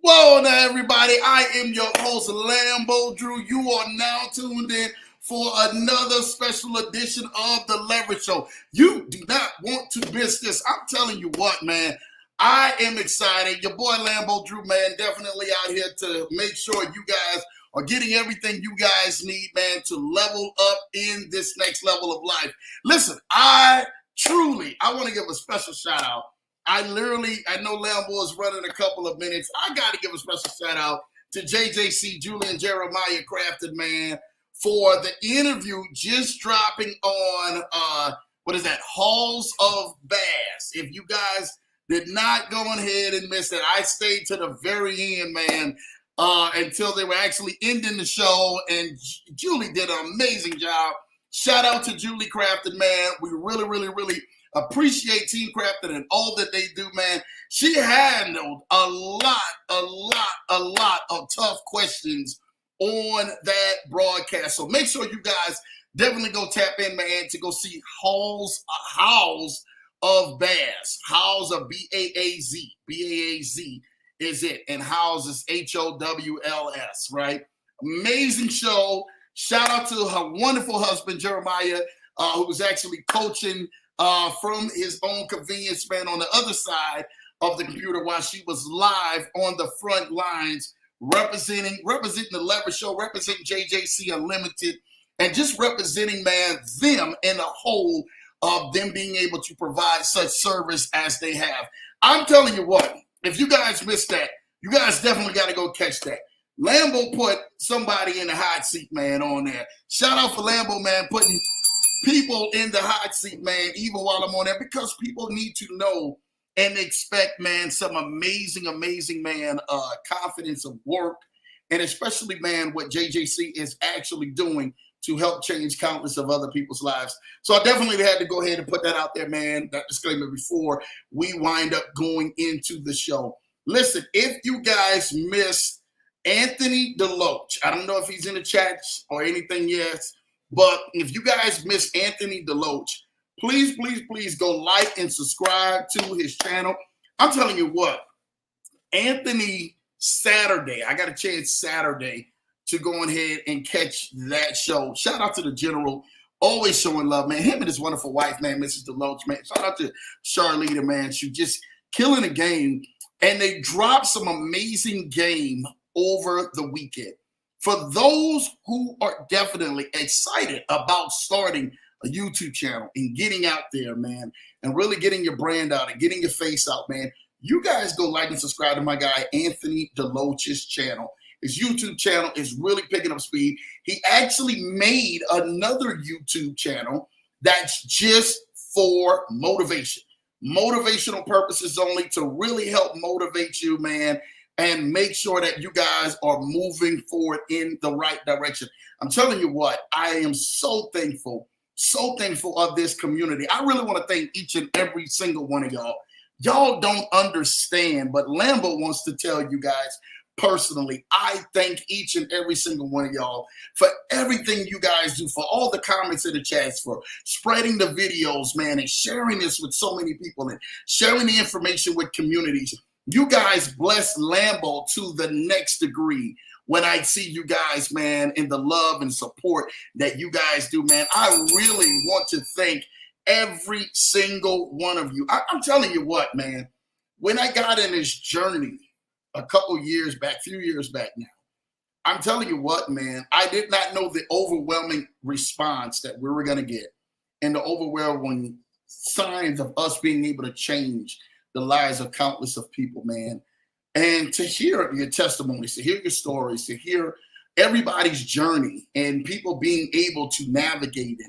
Whoa now, everybody. I am your host, Lambo Drew. You are now tuned in for another special edition of The Leverage Show. You do not want to miss this. I'm telling you what, man. I am excited. Your boy, Lambo Drew, man, definitely out here to make sure you guys are getting everything you guys need, man, to level up in this next level of life. Listen, I want to give a special shout out. I know Lambo is running a couple of minutes. I got to give a special shout out to JJC, Julian Jeremiah Crafted, man, for the interview just dropping on, Halls of Bass. If you guys did not go ahead and miss it, I stayed to the very end, man, until they were actually ending the show, and Julie did an amazing job. Shout out to Julie Crafted, man. We really appreciate Team Crafted and all that they do, man. She handled a lot of tough questions on that broadcast. So make sure you guys definitely go tap in, man, to go see Howls of Bass. Howls of B-A-A-Z. B-A-A-Z is it. And Howls is H-O-W-L-S, right? Amazing show. Shout out to her wonderful husband, Jeremiah, who was actually coaching from his own convenience, man, on the other side of the computer while she was live on the front lines, representing the Leverage Show, representing JJC Unlimited, and just representing, man, them in a whole of them being able to provide such service as they have. I'm telling you what, if you guys missed that, you guys definitely got to go catch that. Lambo put somebody in the hot seat, man, on there. Shout out for Lambo, man, putting people in the hot seat, man, even while I'm on there, because people need to know and expect, man, some amazing, man, confidence of work, and especially, man, what JJC is actually doing to help change countless of other people's lives. So I definitely had to go ahead and put that out there, man, that disclaimer before we wind up going into the show. Listen, if you guys miss Anthony Deloach, I don't know if he's in the chat or anything yet, but if you guys miss Anthony Deloach, please go like and subscribe to his channel. I'm telling you what, Anthony, Saturday, I got a chance Saturday to go ahead and catch that show. Shout out to the General, always showing love, man. Him and his wonderful wife, man, Mrs. Deloach, man. Shout out to Charlita, man. She's just killing the game. And they dropped some amazing game over the weekend. For those who are definitely excited about starting a YouTube channel and getting out there, man, and really getting your brand out and getting your face out, man, you guys go like and subscribe to my guy, Anthony Deloach's channel. His YouTube channel is really picking up speed. He actually made another YouTube channel that's just for motivation. Motivational purposes only, to really help motivate you, man, and make sure that you guys are moving forward in the right direction. I'm telling you what, I am so thankful of this community. I really want to thank each and every single one of y'all. Y'all don't understand, but Lambo wants to tell you guys personally, I thank each and every single one of y'all for everything you guys do, for all the comments in the chats, for spreading the videos, man, and sharing this with so many people and sharing the information with communities. You guys bless Lambo to the next degree when I see you guys, man, in the love and support that you guys do, man. I really want to thank every single one of you. I'm telling you what, man, when I got in this journey a few years back now, I'm telling you what, man, I did not know the overwhelming response that we were going to get and the overwhelming signs of us being able to change the lives of countless of people, man. And to hear your testimonies, to hear your stories, to hear everybody's journey and people being able to navigate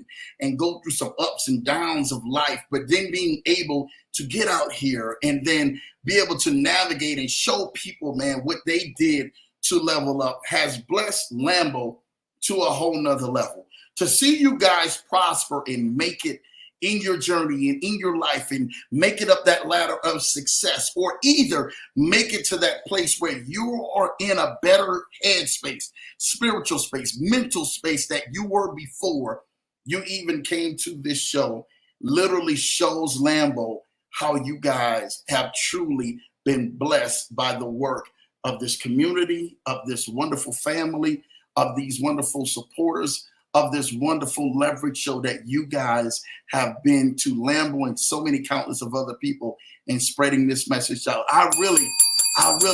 and go through some ups and downs of life, but then being able to get out here and then be able to navigate and show people, man, what they did to level up has blessed Lambo to a whole nother level. To see you guys prosper and make it in your journey and in your life and make it up that ladder of success, or either make it to that place where you are in a better headspace, spiritual space, mental space that you were before you even came to this show, literally shows Lambo how you guys have truly been blessed by the work of this community, of this wonderful family, of these wonderful supporters, of this wonderful leverage show that you guys have been to Lambo and so many countless of other people in spreading this message out. I really,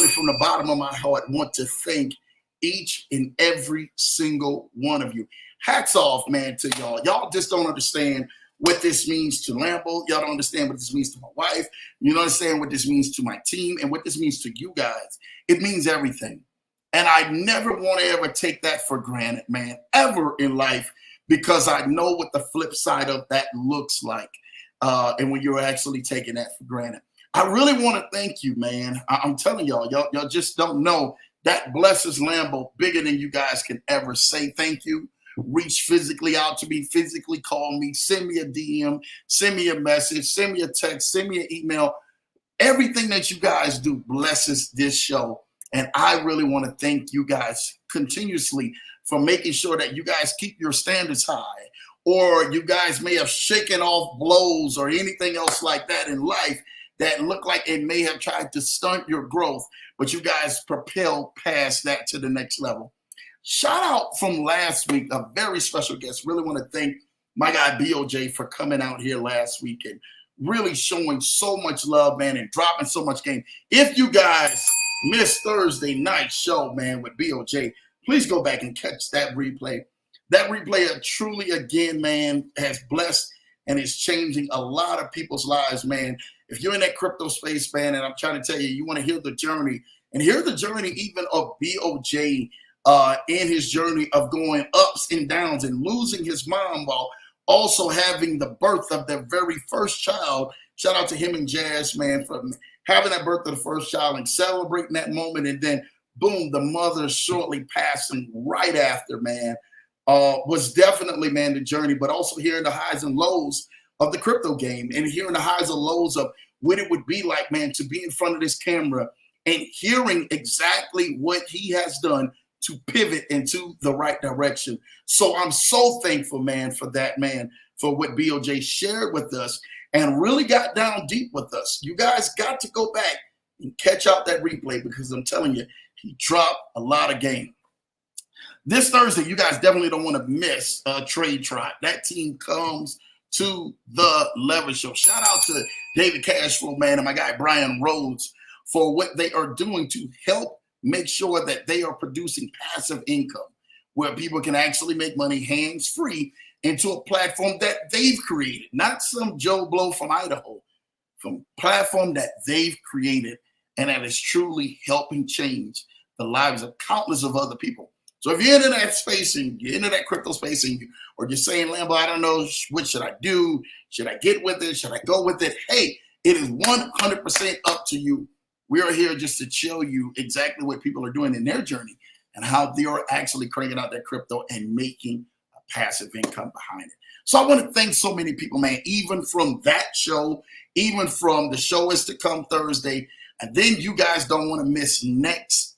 from the bottom of my heart, want to thank each and every single one of you. Hats off, man, to y'all. Y'all just don't understand what this means to Lambo. Y'all don't understand what this means to my wife. You don't understand what this means to my team and what this means to you guys. It means everything. And I never want to ever take that for granted, man, ever in life, because I know what the flip side of that looks like. And when you're actually taking that for granted. I really want to thank you, man. I'm telling y'all just don't know. That blesses Lambo bigger than you guys can ever say thank you. Reach physically out to me, physically call me, send me a DM, send me a message, send me a text, send me an email. Everything that you guys do blesses this show. And I really want to thank you guys continuously for making sure that you guys keep your standards high, or you guys may have shaken off blows or anything else like that in life that looked like it may have tried to stunt your growth, but you guys propelled past that to the next level. Shout out from last week, a very special guest. Really want to thank my guy BOJ for coming out here last week and really showing so much love, man, and dropping so much game. If you guys missed Thursday night show, man, with BOJ, please go back and catch that replay. That replay truly, again, man, has blessed and is changing a lot of people's lives, man. If you're in that crypto space, man, and I'm trying to tell you, you want to hear the journey, and hear the journey even of BOJ in his journey of going ups and downs and losing his mom while also having the birth of their very first child. Shout out to him and Jazz, man, for having that birth of the first child and celebrating that moment. And then, boom, the mother shortly passing right after, man, was definitely, man, the journey, but also hearing the highs and lows of the crypto game and hearing the highs and lows of what it would be like, man, to be in front of this camera and hearing exactly what he has done to pivot into the right direction. So I'm so thankful, man, for that, man, for what BOJ shared with us and really got down deep with us. You guys got to go back and catch out that replay, because I'm telling you, he dropped a lot of game. This Thursday, you guys definitely don't want to miss Trade Tribe. That team comes to the Leverage Show. Shout out to David Cashflow, man, and my guy Brian Rhodes for what they are doing to help make sure that they are producing passive income where people can actually make money hands-free into a platform that they've created, not some Joe Blow from Idaho, from a platform that they've created and that is truly helping change the lives of countless of other people. So if you're into that space and you're into that crypto space and or you're saying, Lambo, I don't know, what should I do? Should I get with it? Should I go with it? Hey, it is 100% up to you. We are here just to show you exactly what people are doing in their journey and how they are actually cranking out that crypto and making a passive income behind it. So I want to thank so many people, man, even from that show, even from the show is to come Thursday. And then you guys don't want to miss next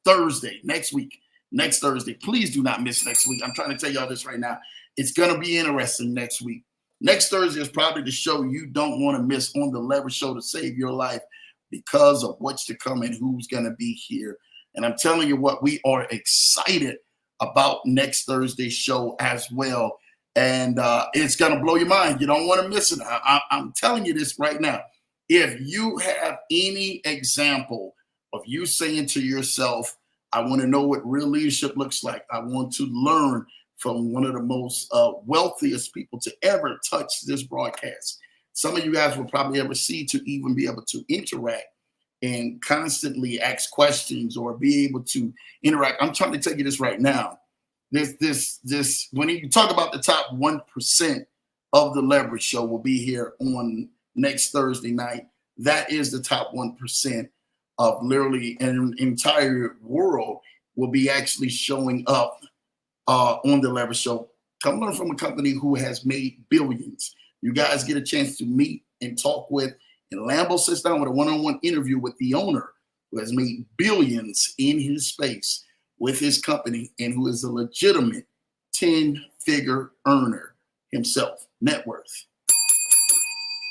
Thursday, next Thursday. Please do not miss next week. I'm trying to tell y'all this right now. It's going to be interesting next week. Next Thursday is probably the show you don't want to miss on the Leverage Show to save your life, because of what's to come and who's going to be here. And I'm telling you what, we are excited about next Thursday's show as well. And it's going to blow your mind. You don't want to miss it. I'm telling you this right now. If you have any example of you saying to yourself, I want to know what real leadership looks like. I want to learn from one of the most wealthiest people to ever touch this broadcast. Some of you guys will probably ever see to even be able to interact and constantly ask questions or be able to interact. I'm trying to tell you this right now. This when you talk about the top 1% of the Leverage Show will be here on next Thursday night. That is the top 1% of literally an entire world will be actually showing up on the Leverage Show. Come learn from a company who has made billions. You guys get a chance to meet and talk with, and Lambo sits down with a one-on-one interview with the owner who has made billions in his space with his company and who is a legitimate 10-figure earner himself, net worth.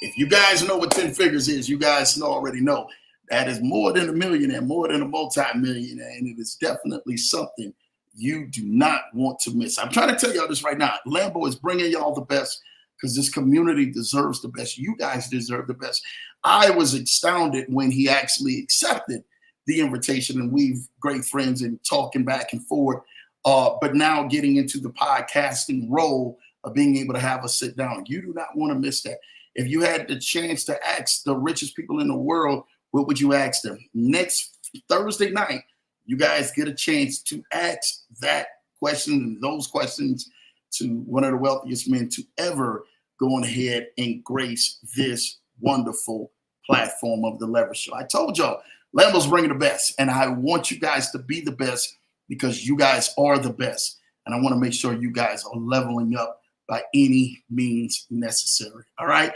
If you guys know what 10 figures is, you guys already know That is more than a millionaire, more than a multi-millionaire, and it is definitely something you do not want to miss. I'm trying to tell y'all this right now. Lambo is bringing y'all the best because this community deserves the best. You guys deserve the best. I was astounded when he actually accepted the invitation, and we've great friends and talking back and forth. But now getting into the podcasting role of being able to have a sit down, you do not want to miss that. If you had the chance to ask the richest people in the world, what would you ask them? Next Thursday night, you guys get a chance to ask that question and those questions to one of the wealthiest men to ever go on ahead and grace this wonderful platform of the Leverage Show. I told y'all, Lambo's bringing the best, and I want you guys to be the best because you guys are the best. And I want to make sure you guys are leveling up by any means necessary. All right?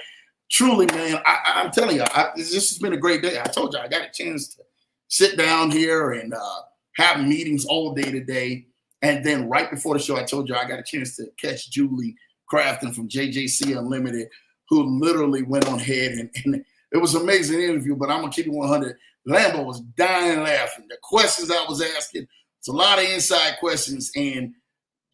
Truly, man, I'm telling you, this has been a great day. I told you I got a chance to sit down here and have meetings all day today. And then right before the show, I told you I got a chance to catch Julie Crafton from JJC Unlimited, who literally went on ahead and it was an amazing interview, but I'm going to keep it 100. Lambo was dying laughing. The questions I was asking, it's a lot of inside questions, and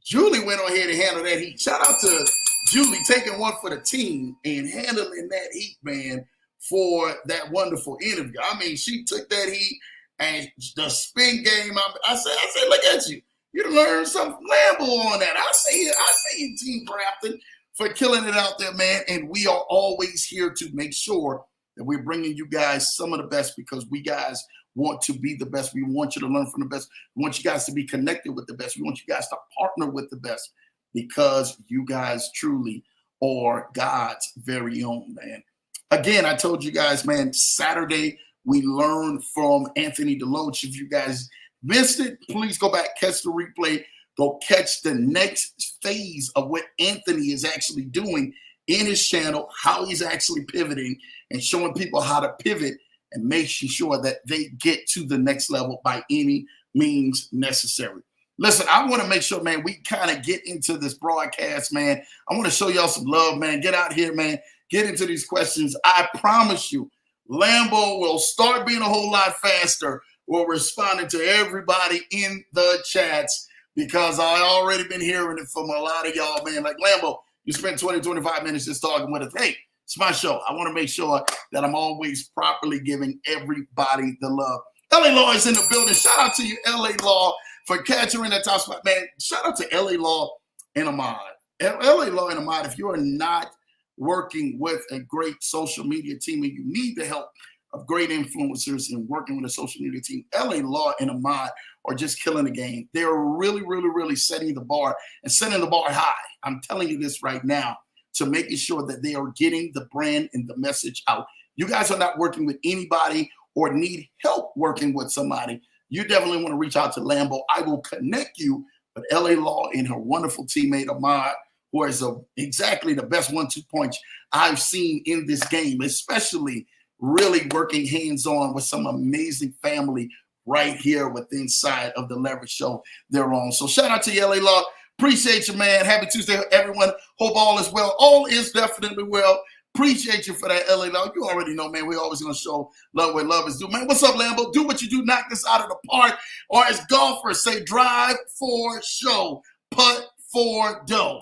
Julie went on ahead and handled that heat. Shout out to Julie taking one for the team and handling that heat, man, for that wonderful interview. I mean, she took that heat and the spin game. I said, look at you. You learned something from Lambo on that. I see you, Team Crafton, for killing it out there, man. And we are always here to make sure that we're bringing you guys some of the best because we guys want to be the best. We want you to learn from the best. We want you guys to be connected with the best. We want you guys to partner with the best because you guys truly are God's very own, man. Again, I told you guys, man, Saturday we learned from Anthony Deloach. If you guys missed it, please go back, catch the replay, go catch the next phase of what Anthony is actually doing in his channel, how he's actually pivoting and showing people how to pivot and making sure that they get to the next level by any means necessary. Listen, I want to make sure, man, we kind of get into this broadcast, man. I want to show y'all some love, man. Get out here, man. Get into these questions. I promise you, Lambo will start being a whole lot faster. We're responding to everybody in the chats because I already been hearing it from a lot of y'all, man. Like, Lambo, you spent 20, 25 minutes just talking with us. Hey, it's my show. I want to make sure that I'm always properly giving everybody the love. LA Law is in the building. Shout out to you, LA Law, for capturing that top spot, man. Shout out to LA Law and Ahmad. LA Law and Ahmad, if you are not working with a great social media team and you need the help of great influencers and working with a social media team, LA Law and Ahmad are just killing the game. They're really, really, really setting the bar and setting the bar high. I'm telling you this right now, to making sure that they are getting the brand and the message out. You guys are not working with anybody or need help working with somebody, you definitely want to reach out to Lambo. I will connect you with LA Law and her wonderful teammate, Ahmad, who is exactly the best 1-2 punch I've seen in this game, especially really working hands-on with some amazing family right here with inside of the Leverage Show they're on. So shout out to you, LA Law. Appreciate you, man. Happy Tuesday, everyone. Hope all is well. All is definitely well. Appreciate you for that, LA Law. You already know, man, we're always going to show love where love is due. Man, what's up, Lambo? Do what you do. Knock this out of the park. Or as golfers say, drive for show, putt for dough.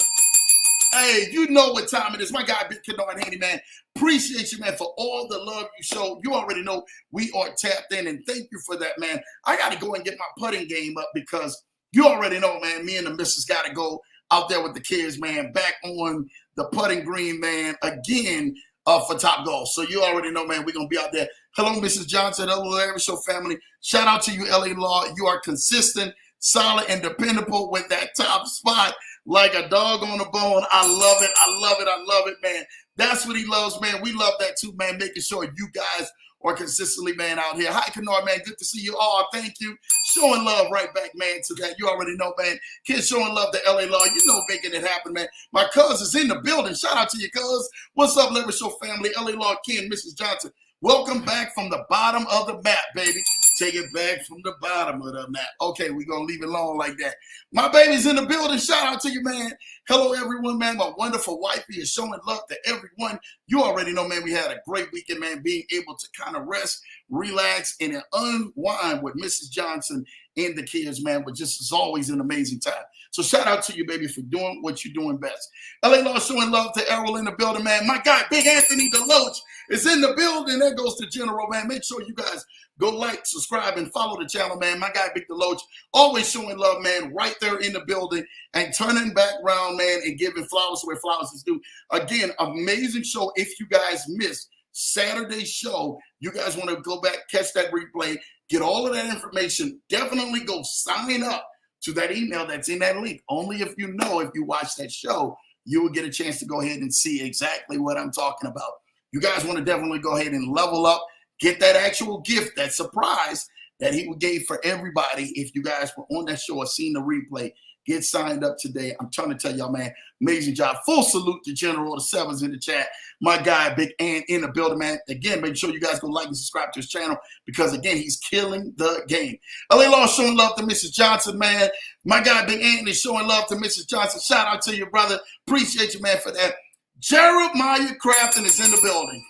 Hey, you know what time it is. My guy, Big Kennard Handy, man. Appreciate you, man, for all the love you show. You already know we are tapped in, and thank you for that, man. I got to go and get my putting game up because you already know, man, me and the missus got to go out there with the kids, man, back on the putting green, man, again for Top Golf. So you already know, man, we're going to be out there. Hello, Mrs. Johnson. Hello, Larry Show family. Shout out to you, LA Law. You are consistent, solid, and dependable with that top spot like a dog on a bone. I love it. I love it. I love it, man. That's what he loves, man. We love that too, man, making sure you guys are consistently, man, out here. Hi, Kennard, man. Good to see you all. Thank you. Showing love right back, man, to that. You already know, man. Kids showing love to LA Law. You know, making it happen, man. My cuz is in the building. Shout out to you, cuz. What's up, Leverage Show family? LA Law, Ken, Mrs. Johnson. Welcome back from the bottom of the map, baby. Take it back from the bottom of the map. Okay, we're going to leave it alone like that. My baby's in the building. Shout out to you, man. Hello, everyone, man. My wonderful wifey is showing love to everyone. You already know, man, we had a great weekend, man, being able to kind of rest, relax, and unwind with Mrs. Johnson and the kids, man, but just as always an amazing time. So shout out to you, baby, for doing what you're doing best. LA Law showing love to Errol in the building, man. My guy, Big Anthony DeLoach, is in the building. There goes the general, man. Make sure you guys go like, subscribe, and follow the channel, man. My guy, Big DeLoach, always showing love, man, right there in the building and turning back around, man, and giving flowers where flowers is due. Again, amazing show. If you guys missed Saturday's show, you guys want to go back, catch that replay, get all of that information, definitely go sign up to that email that's in that link. Only if you watch that show, you will get a chance to go ahead and see exactly what I'm talking about. You guys want to definitely go ahead and level up, get that actual gift, that surprise that he gave for everybody. If you guys were on that show or seen the replay, get signed up today. I'm trying to tell y'all, man, amazing job. Full salute to General, the Sevens in the chat. My guy, Big Ant in the building, man. Again, make sure you guys go like and subscribe to his channel because, again, he's killing the game. LA Law showing love to Mrs. Johnson, man. My guy, Big Ant, is showing love to Mrs. Johnson. Shout out to you, brother. Appreciate you, man, for that. Jeremiah Crafton is in the building.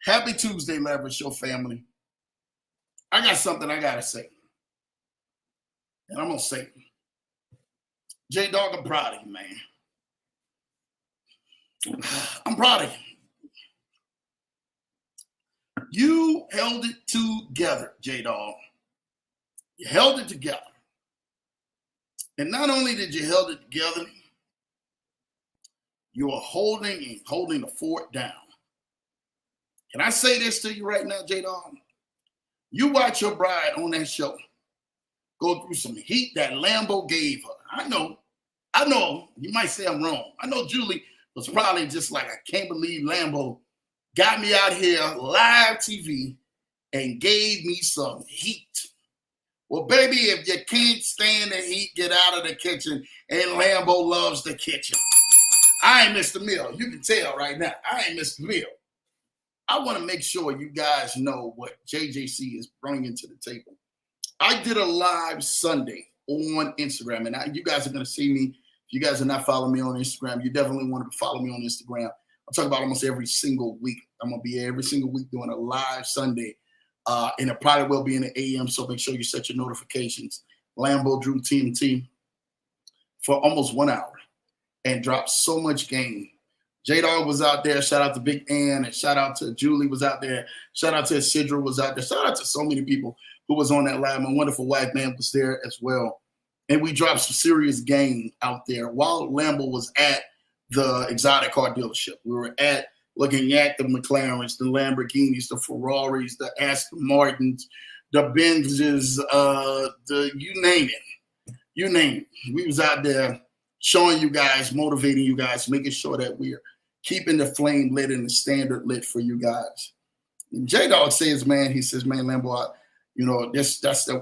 Happy Tuesday, Leverage Show family. I got something I got to say. And I'm going to say it. J-Dog, I'm proud of you, man. I'm proud of you. You held it together, J-Dog. You held it together. And not only did you held it together, you are holding the fort down. Can I say this to you right now, J-Dog? You watch your bride on that show go through some heat that Lambo gave her. I know. You might say I'm wrong. I know Julie was probably just like, I can't believe Lambo got me out here live TV and gave me some heat. Well, baby, if you can't stand the heat, get out of the kitchen. And Lambo loves the kitchen. I ain't Mr. Mill. You can tell right now. I ain't Mr. Mill. I want to make sure you guys know what JJC is bringing to the table. I did a live Sunday on Instagram, and you guys are going to see me. If you guys are not following me on Instagram, you definitely want to follow me on Instagram. I talk about almost every single week. I'm going to be every single week doing a live Sunday, and it probably will be in the AM, so make sure you set your notifications. Lambo Drew TNT for almost 1 hour and dropped so much game. J-Dog was out there. Shout out to Big Ann, and shout out to Julie was out there. Shout out to Isidra was out there. Shout out to so many people who was on that live. My wonderful wife, man, was there as well. And we dropped some serious game out there while Lambo was at the exotic car dealership. We were looking at the McLarens, the Lamborghinis, the Ferraris, the Aston Martins, the Benzes, you name it. You name it. We was out there showing you guys, motivating you guys, making sure that we're keeping the flame lit and the standard lit for you guys. And J-Dog says, man, he says, man, Lambo,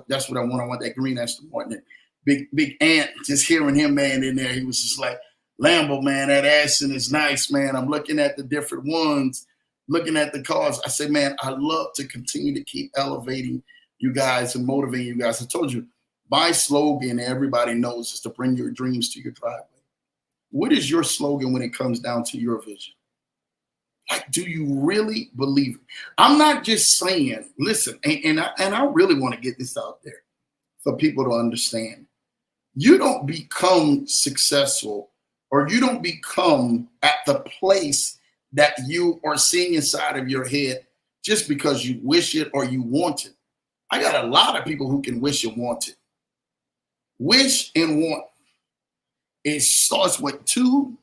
that's what I want. I want that green Aston Martin. Big Ant, just hearing him, man, in there, he was just like, Lambo, man, that Aston is nice, man. I'm looking at the different ones, looking at the cars. I say, man, I love to continue to keep elevating you guys and motivating you guys. I told you, my slogan, everybody knows, is to bring your dreams to your driveway. What is your slogan when it comes down to your vision? Like, do you really believe it? I'm not just saying, listen, and I really want to get this out there for people to understand. You don't become successful, or you don't become at the place that you are seeing inside of your head just because you wish it or you want it. I got a lot of people who can wish and want it. Wish and want. It starts with two,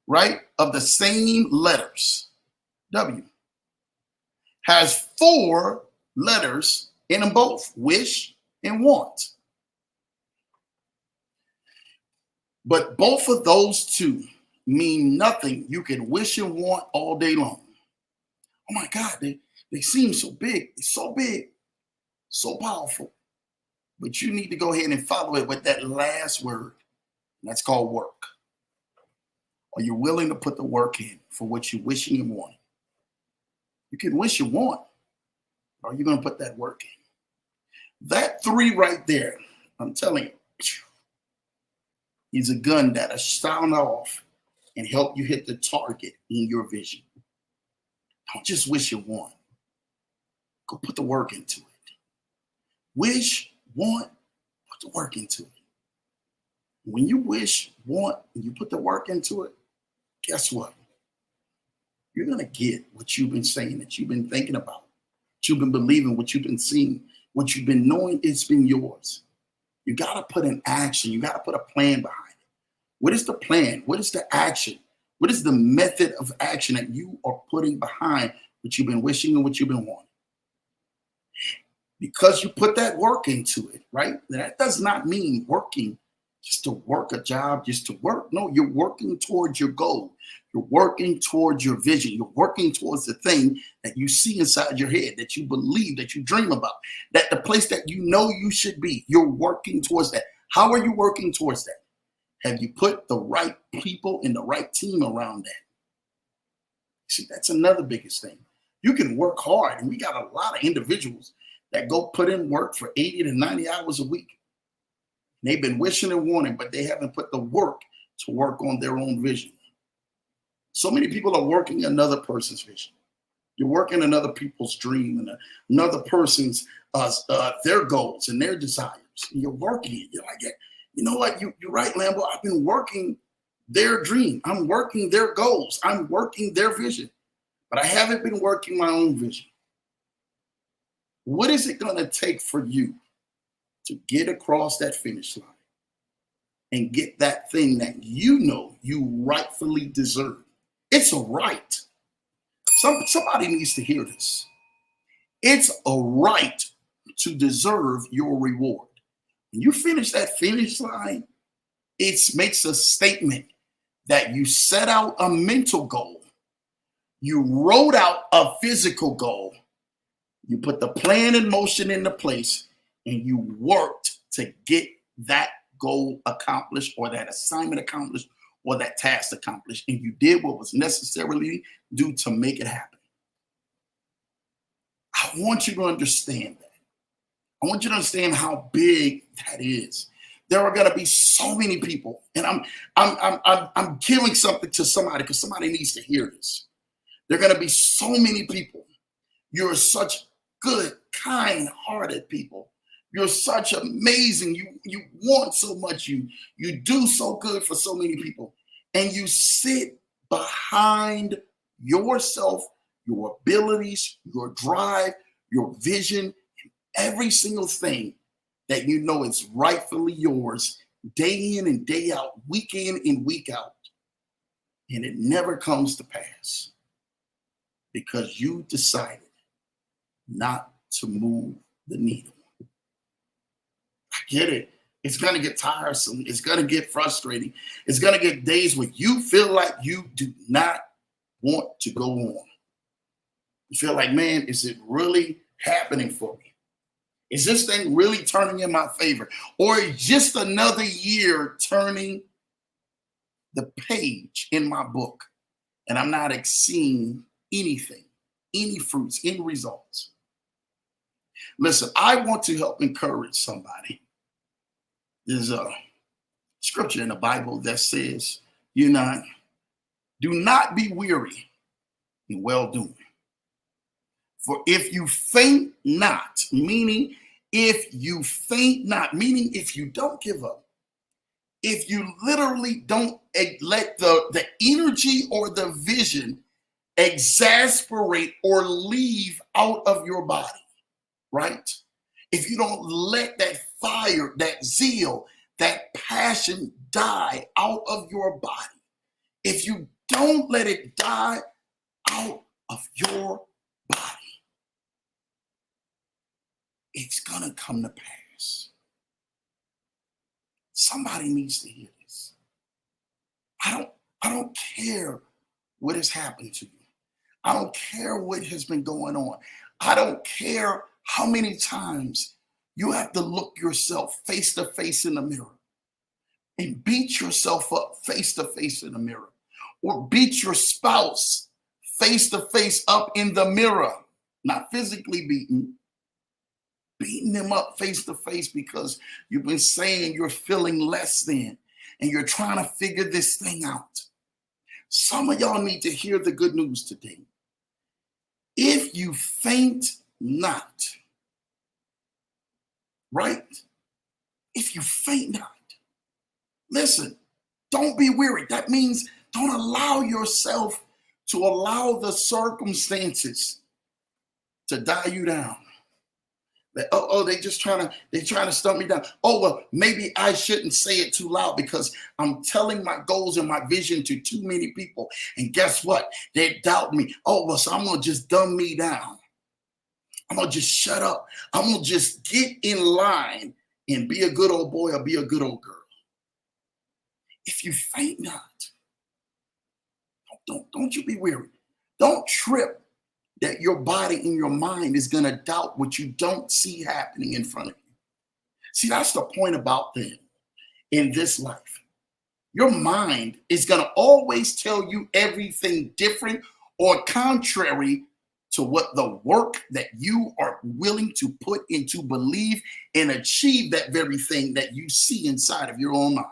right, of the same letters. W. Has 4 letters in them both. Wish and want. But both of those two mean nothing. You can wish and want all day long. Oh my God, they seem so big. It's so big, so powerful. But you need to go ahead and follow it with that last word. And that's called work. Are you willing to put the work in for what you're wishing and wanting? You can wish you want. Or are you going to put that work in? That 3 right there, I'm telling you, is a gun that'll sound off and help you hit the target in your vision. Don't just wish you want. Go put the work into it. Wish, want, put the work into it. When you wish, want, and you put the work into it, guess what? You're going to get what you've been saying, that you've been thinking about, what you've been believing, what you've been seeing, what you've been knowing, it's been yours. You got to put an action. You got to put a plan behind it. What is the plan? What is the action? What is the method of action that you are putting behind what you've been wishing and what you've been wanting? Because you put that work into it, right? That does not mean working just to work a job, just to work. No, you're working towards your goal. You're working towards your vision. You're working towards the thing that you see inside your head, that you believe, that you dream about, that the place that you know you should be. You're working towards that. How are you working towards that? Have you put the right people and the right team around that? See, that's another biggest thing. You can work hard, and we got a lot of individuals that go put in work for 80 to 90 hours a week. They've been wishing and wanting, but they haven't put the work to work on their own vision. So many people are working another person's vision. You're working another people's dream and another person's their goals and their desires. And you're working it. You're like, you know what? You're right, Lambo. I've been working their dream. I'm working their goals. I'm working their vision. But I haven't been working my own vision. What is it going to take for you to get across that finish line and get that thing that you know you rightfully deserve? It's a right. Somebody needs to hear this. It's a right to deserve your reward. When you finish that finish line, it makes a statement that you set out a mental goal. You wrote out a physical goal. You put the plan in motion into place, and you worked to get that goal accomplished, or that assignment accomplished, or that task accomplished, and you did what was necessarily due to make it happen. I want you to understand that. I want you to understand how big that is. There are going to be so many people, and I'm giving something to somebody because somebody needs to hear this. There are going to be so many people. You're such good, kind-hearted people. You're such amazing. You want so much. You do so good for so many people. And you sit behind yourself, your abilities, your drive, your vision, every single thing that you know is rightfully yours, day in and day out, week in and week out. And it never comes to pass because you decided not to move the needle. I get it. It's going to get tiresome. It's going to get frustrating. It's going to get days where you feel like you do not want to go on. You feel like, man, is it really happening for me? Is this thing really turning in my favor? Or just another year turning the page in my book and I'm not seeing anything, any fruits, any results? Listen, I want to help encourage somebody. There's a scripture in the Bible that says, do not be weary in well-doing. For if you faint not, meaning if you faint not, meaning if you don't give up, if you literally don't let the energy or the vision exasperate or leave out of your body, right? If you don't let that fire, that zeal, that passion die out of your body, if you don't let it die out of your body, it's gonna come to pass. Somebody needs to hear this. I don't care what has happened to you. I don't care what has been going on. I don't care how many times you have to look yourself face to face in the mirror and beat yourself up face to face in the mirror, or beat your spouse face to face up in the mirror, not physically beating them up face to face because you've been saying you're feeling less than and you're trying to figure this thing out. Some of y'all need to hear the good news today. If you faint not, right? If you faint not, listen, don't be weary. That means don't allow yourself to allow the circumstances to die you down. They trying to stump me down. Oh, well, maybe I shouldn't say it too loud because I'm telling my goals and my vision to too many people. And guess what? They doubt me. Oh, well, so I'm going to just dumb me down. I'm going to just shut up. I'm going to just get in line and be a good old boy or be a good old girl. If you faint not, don't you be weary. Don't trip that your body and your mind is going to doubt what you don't see happening in front of you. See, that's the point about them in this life. Your mind is going to always tell you everything different or contrary to what the work that you are willing to put into believe and achieve that very thing that you see inside of your own mind.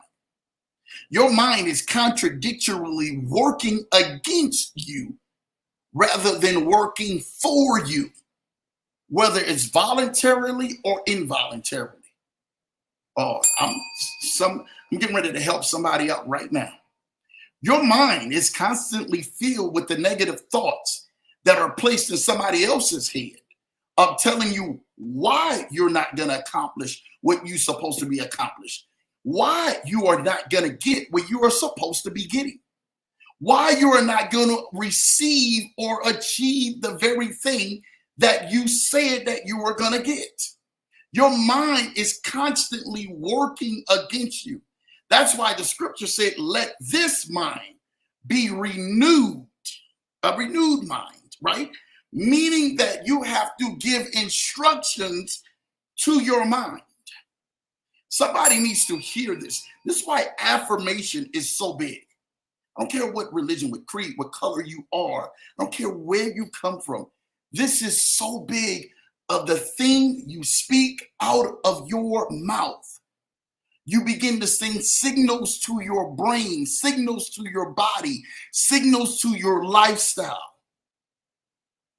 Your mind is contradictorily working against you rather than working for you, whether it's voluntarily or involuntarily. Oh, I'm getting ready to help somebody out right now. Your mind is constantly filled with the negative thoughts that are placed in somebody else's head of telling you why you're not going to accomplish what you're supposed to be accomplished, why you are not going to get what you are supposed to be getting, why you are not going to receive or achieve the very thing that you said that you were going to get. Your mind is constantly working against you. That's why the scripture said, let this mind be renewed, a renewed mind, right? Meaning that you have to give instructions to your mind. Somebody needs to hear this. This is why affirmation is so big. I don't care what religion, what creed, what color you are. I don't care where you come from. This is so big of the thing you speak out of your mouth. You begin to send signals to your brain, signals to your body, signals to your lifestyle.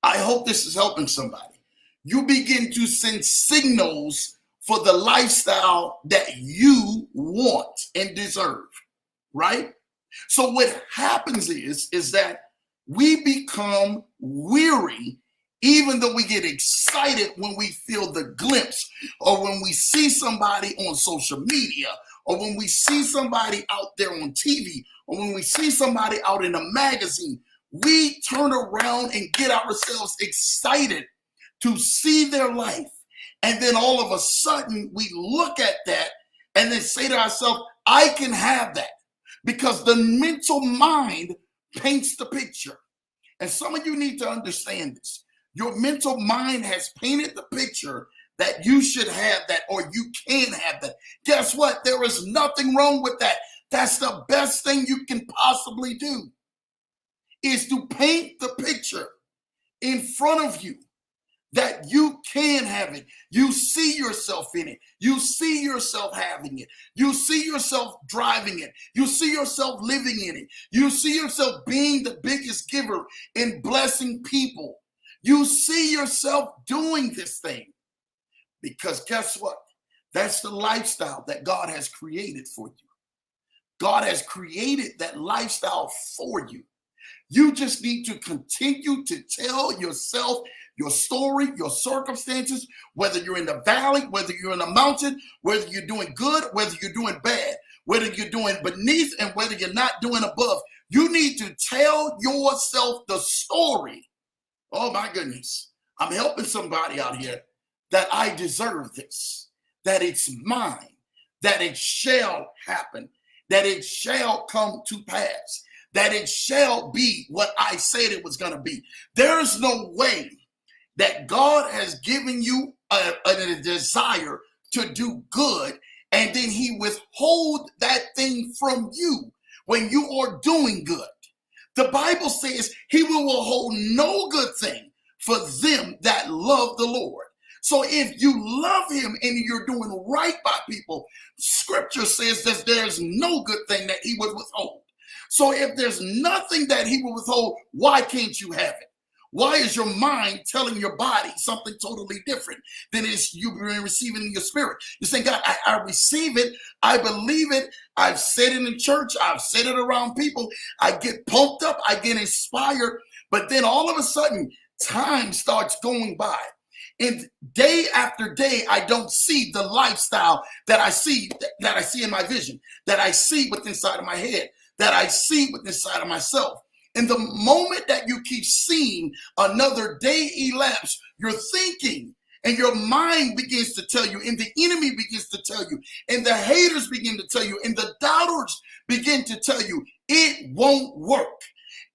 I hope this is helping somebody. You begin to send signals for the lifestyle that you want and deserve, right? So what happens is that we become weary, even though we get excited when we feel the glimpse or when we see somebody on social media or when we see somebody out there on TV or when we see somebody out in a magazine. We turn around and get ourselves excited to see their life. And then all of a sudden we look at that and then say to ourselves, I can have that. Because the mental mind paints the picture. And some of you need to understand this. Your mental mind has painted the picture that you should have that or you can have that. Guess what? There is nothing wrong with that. That's the best thing you can possibly do, is to paint the picture in front of you that you can have it. You see yourself in it. You see yourself having it. You see yourself driving it. You see yourself living in it. You see yourself being the biggest giver in blessing people. You see yourself doing this thing because guess what? That's the lifestyle that God has created for you. God has created that lifestyle for you. You just need to continue to tell yourself your story, your circumstances, whether you're in the valley, whether you're in the mountain, whether you're doing good, whether you're doing bad, whether you're doing beneath and whether you're not doing above. You need to tell yourself the story. Oh my goodness. I'm helping somebody out here that I deserve this, that it's mine, that it shall happen, that it shall come to pass, that it shall be what I said it was going to be. There's no way that God has given you a desire to do good, and then he withhold that thing from you when you are doing good. The Bible says he will withhold no good thing for them that love the Lord. So if you love him and you're doing right by people, scripture says that there's no good thing that he would withhold. So if there's nothing that he will withhold, why can't you have it? Why is your mind telling your body something totally different than it's you've been receiving in your spirit? You're saying, God, I receive it. I believe it. I've said it in church. I've said it around people. I get pumped up. I get inspired. But then all of a sudden, time starts going by. And day after day, I don't see the lifestyle that I see in my vision, that I see within inside of my head, that I see within inside of myself. And the moment that you keep seeing another day elapse, you're thinking and your mind begins to tell you, and the enemy begins to tell you, and the haters begin to tell you, and the doubters begin to tell you, it won't work.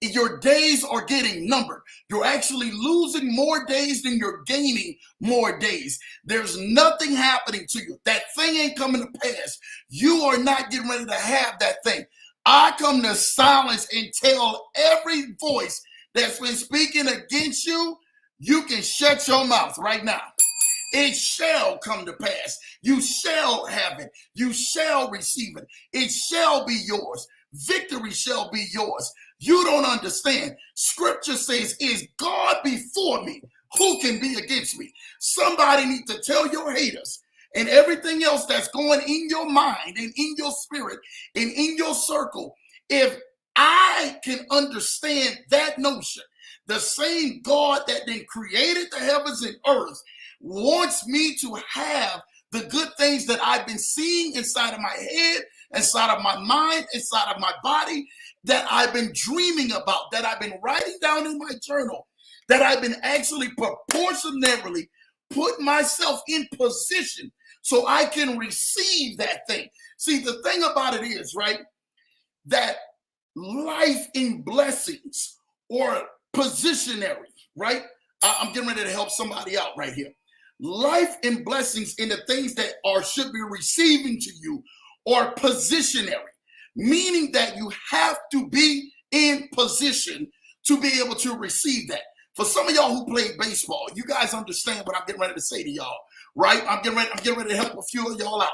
Your days are getting numbered. You're actually losing more days than you're gaining more days. There's nothing happening to you. That thing ain't coming to pass. You are not getting ready to have that thing. I come to silence and tell every voice that's been speaking against you, you can shut your mouth right now. It shall come to pass. You shall have it. You shall receive it. It shall be yours. Victory shall be yours. You don't understand. Scripture says, is God before me? Who can be against me? Somebody needs to tell your haters and everything else that's going in your mind and in your spirit and in your circle. If I can understand that notion, the same God that then created the heavens and earth wants me to have the good things that I've been seeing inside of my head, inside of my mind, inside of my body, that I've been dreaming about, that I've been writing down in my journal, that I've been actually proportionally put myself in position so I can receive that thing. See, the thing about it is, right, that life in blessings or positionary, right? I'm getting ready to help somebody out right here. Life in blessings in the things that should be receiving to you or positionary, meaning that you have to be in position to be able to receive that. For some of y'all who play baseball, you guys understand what I'm getting ready to say to y'all, right? I'm getting ready to help a few of y'all out.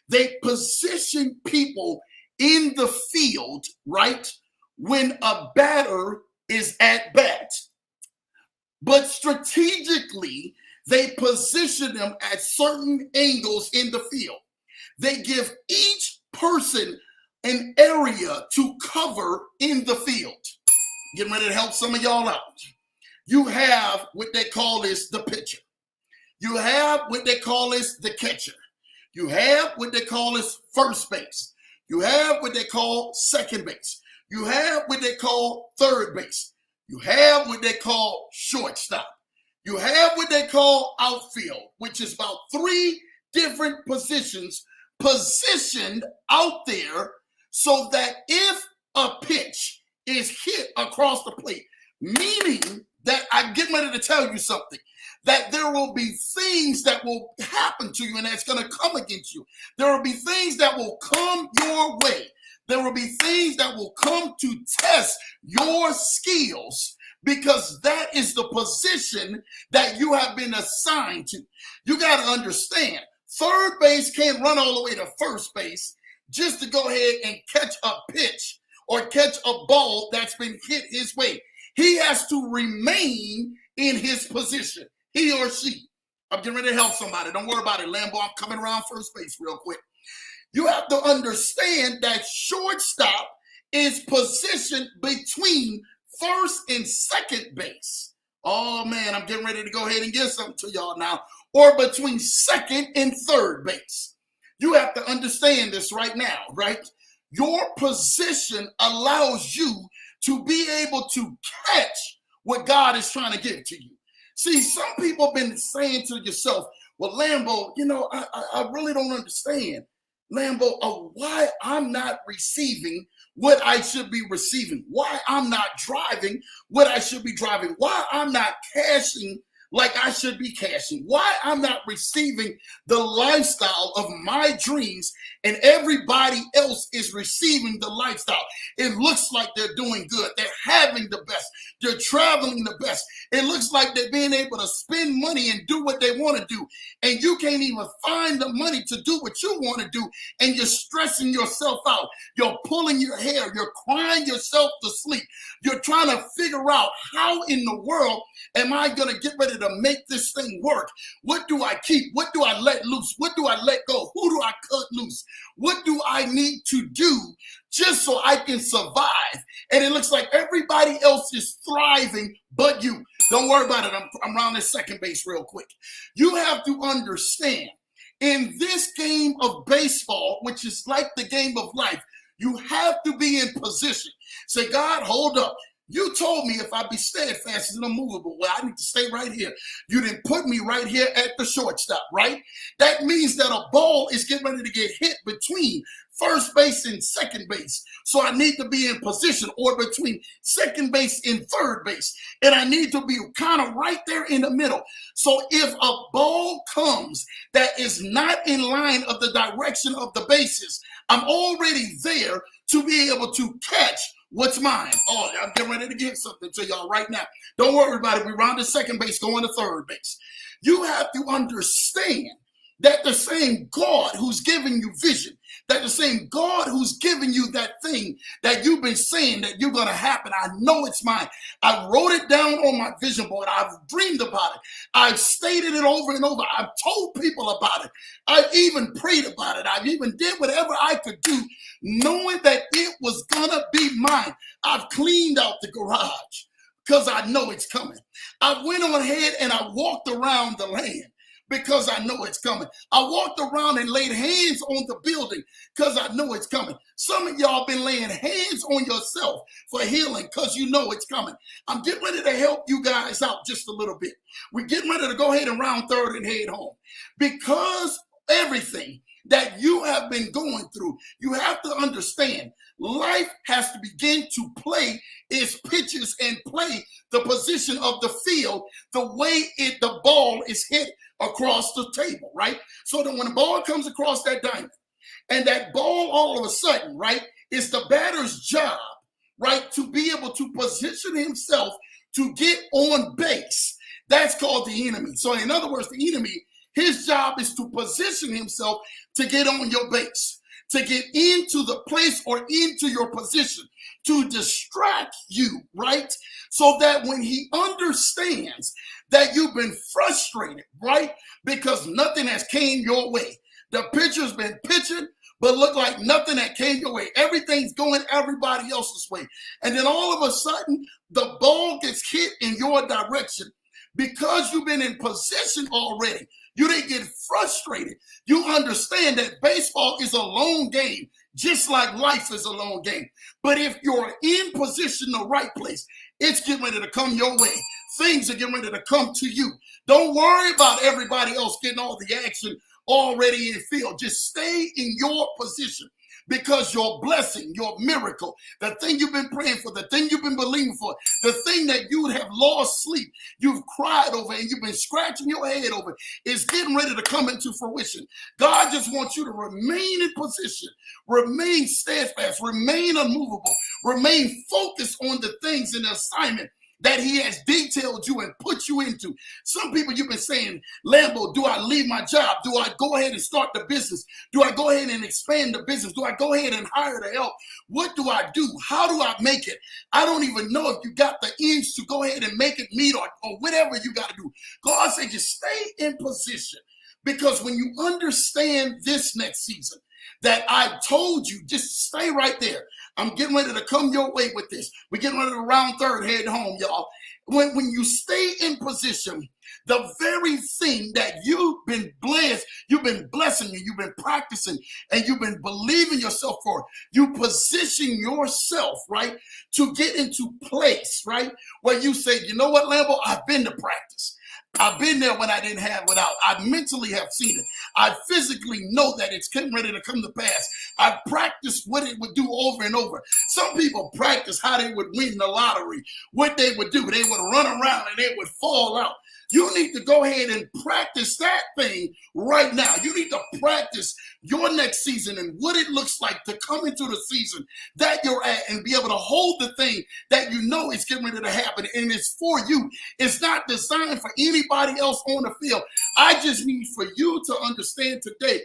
They position people in the field, right, when a batter is at bat. But strategically, they position them at certain angles in the field. They give each person an area to cover in the field. Getting ready to help some of y'all out. You have what they call is the pitcher. You have what they call is the catcher. You have what they call is first base. You have what they call second base. You have what they call third base. You have what they call shortstop. You have what they call outfield, which is about 3 different positions positioned out there so that if a pitch is hit across the plate, meaning that I'm getting ready to tell you something, that there will be things that will happen to you and that's going to come against you. There will be things that will come your way. There will be things that will come to test your skills, because that is the position that you have been assigned to. You got to understand, third base can't run all the way to first base just to go ahead and catch a pitch or catch a ball that's been hit his way. He has to remain in his position, he or she. I'm getting ready to help somebody. Don't worry about it, Lambo. I'm coming around first base real quick. You have to understand that shortstop is positioned between first and second base. Oh, man, I'm getting ready to go ahead and give something to y'all now. Or between second and third base. You have to understand this right now, right? Your position allows you to be able to catch what God is trying to give to you. See, some people have been saying to yourself, well, Lambo, I really don't understand, Lambo, why I'm not receiving what I should be receiving, why I'm not driving what I should be driving, why I'm not cashing like I should be cashing, why I'm not receiving the lifestyle of my dreams and everybody else is receiving the lifestyle. It looks like they're doing good. They're having the best. They're traveling the best. It looks like they're being able to spend money and do what they want to do. And you can't even find the money to do what you want to do. And you're stressing yourself out. You're pulling your hair. You're crying yourself to sleep. You're trying to figure out how in the world am I going to get ready to make this thing work? What do I keep? What do I let loose? What do I let go? Who do I cut loose? What do I need to do just so I can survive? And it looks like everybody else is thriving but you. Don't worry about it. I'm around this second base real quick. You have to understand, in this game of baseball, which is like the game of life, you have to be in position. Say, God, hold up. You told me if I be steadfast and unmovable, well, I need to stay right here. You didn't put me right here at the shortstop, right? That means that a ball is getting ready to get hit between first base and second base. So I need to be in position, or between second base and third base. And I need to be kind of right there in the middle. So if a ball comes that is not in line of the direction of the bases, I'm already there to be able to catch what's mine. Oh, I'm getting ready to give something to y'all right now. Don't worry about it. We're round to second base, going to third base. You have to understand that the same God who's giving you vision, that the same God who's giving you that thing that you've been saying that you're going to happen, I know it's mine. I wrote it down on my vision board. I've dreamed about it. I've stated it over and over. I've told people about it. I've even prayed about it. I've even did whatever I could do, knowing that it was going to be mine. I've cleaned out the garage because I know it's coming. I went on ahead and I walked around the land because I know it's coming. I walked around and laid hands on the building because I know it's coming. Some of y'all been laying hands on yourself for healing because you know it's coming. I'm getting ready to help you guys out just a little bit. We're getting ready to go ahead and round third and head home. Because everything that you have been going through, you have to understand life has to begin to play its pitches and play the position of the field the way the ball is hit across the table, right? So that when the ball comes across that diamond and that ball all of a sudden, right, it's the batter's job, right, to be able to position himself to get on base. That's called the enemy. So in other words, the enemy, his job is to position himself to get on your base, to get into the place or into your position, to distract you, right? So that when he understands that you've been frustrated, right? Because nothing has came your way. The pitcher's been pitching, but look like nothing that came your way. Everything's going everybody else's way. And then all of a sudden, the ball gets hit in your direction. Because you've been in position already, you didn't get frustrated. You understand that baseball is a long game, just like life is a long game. But if you're in position, the right place, it's getting ready to come your way. Things are getting ready to come to you. Don't worry about everybody else getting all the action already in field. Just stay in your position. Because your blessing, your miracle, the thing you've been praying for, the thing you've been believing for, the thing that you have lost sleep, you've cried over and you've been scratching your head over, is getting ready to come into fruition. God just wants you to remain in position, remain steadfast, remain unmovable, remain focused on the things in the assignment that he has detailed you and put you into. Some people, you've been saying, Lambo, do I leave my job? Do I go ahead and start the business? Do I go ahead and expand the business? Do I go ahead and hire the help? What do I do? How do I make it? I don't even know if you got the ends to go ahead and make it meet or whatever you got to do. God said, just stay in position. Because when you understand this next season, that I've told you, just stay right there. I'm getting ready to come your way with this. We're getting ready to round third, head home, y'all. When you stay in position, the very thing that you've been blessed, you've been blessing, and you've been practicing, and you've been believing yourself for, you position yourself, right, to get into place, right, where you say, you know what, Lambo, I've been to practice. I've been there when I didn't have without. I mentally have seen it. I physically know that it's getting ready to come to pass. I've practiced what it would do over and over. Some people practice how they would win the lottery, what they would do. They would run around and they would fall out. You need to go ahead and practice that thing right now. You need to practice your next season and what it looks like to come into the season that you're at and be able to hold the thing that you know is getting ready to happen. And it's for you. It's not designed for anybody else on the field. I just need for you to understand today.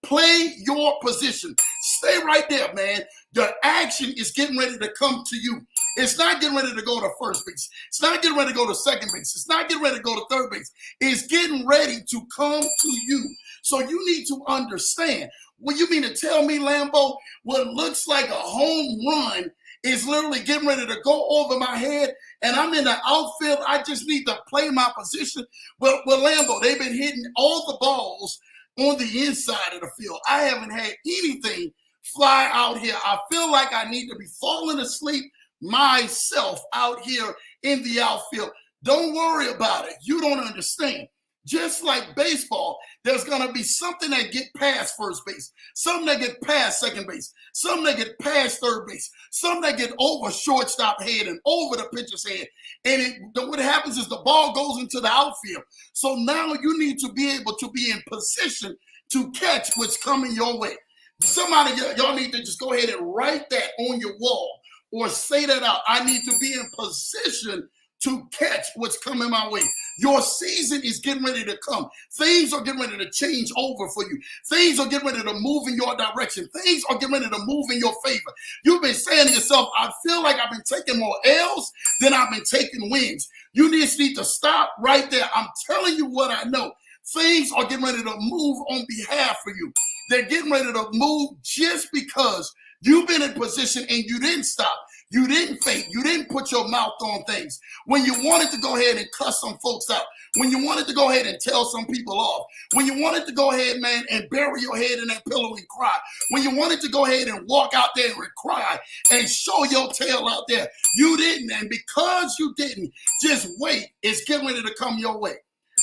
Play your position. Stay right there, man. The action is getting ready to come to you. It's not getting ready to go to first base. It's not getting ready to go to second base. It's not getting ready to go to third base. It's getting ready to come to you. So you need to understand. What you mean to tell me, Lambo, what looks like a home run is literally getting ready to go over my head, and I'm in the outfield. I just need to play my position. Well, Lambo, they've been hitting all the balls on the inside of the field. I haven't had anything fly out here. I feel like I need to be falling asleep myself out here in the outfield. Don't worry about it. You don't understand. Just like baseball, there's going to be something that get past first base, something that get past second base, something that get past third base, something that get over shortstop head and over the pitcher's head. And what happens is the ball goes into the outfield. So now you need to be able to be in position to catch what's coming your way. Somebody, y'all need to just go ahead and write that on your wall or say that out. I need to be in position to catch what's coming my way. Your season is getting ready to come. Things are getting ready to change over for you. Things are getting ready to move in your direction. Things are getting ready to move in your favor. You've been saying to yourself, I feel like I've been taking more L's than I've been taking wins. You just need to stop right there. I'm telling you what I know. Things are getting ready to move on behalf of you. They're getting ready to move just because you've been in position and you didn't stop. You didn't faint. You didn't put your mouth on things. When you wanted to go ahead and cuss some folks out, when you wanted to go ahead and tell some people off, when you wanted to go ahead, man, and bury your head in that pillow and cry, when you wanted to go ahead and walk out there and cry and show your tail out there, you didn't. And because you didn't, just wait. It's getting ready to come your way.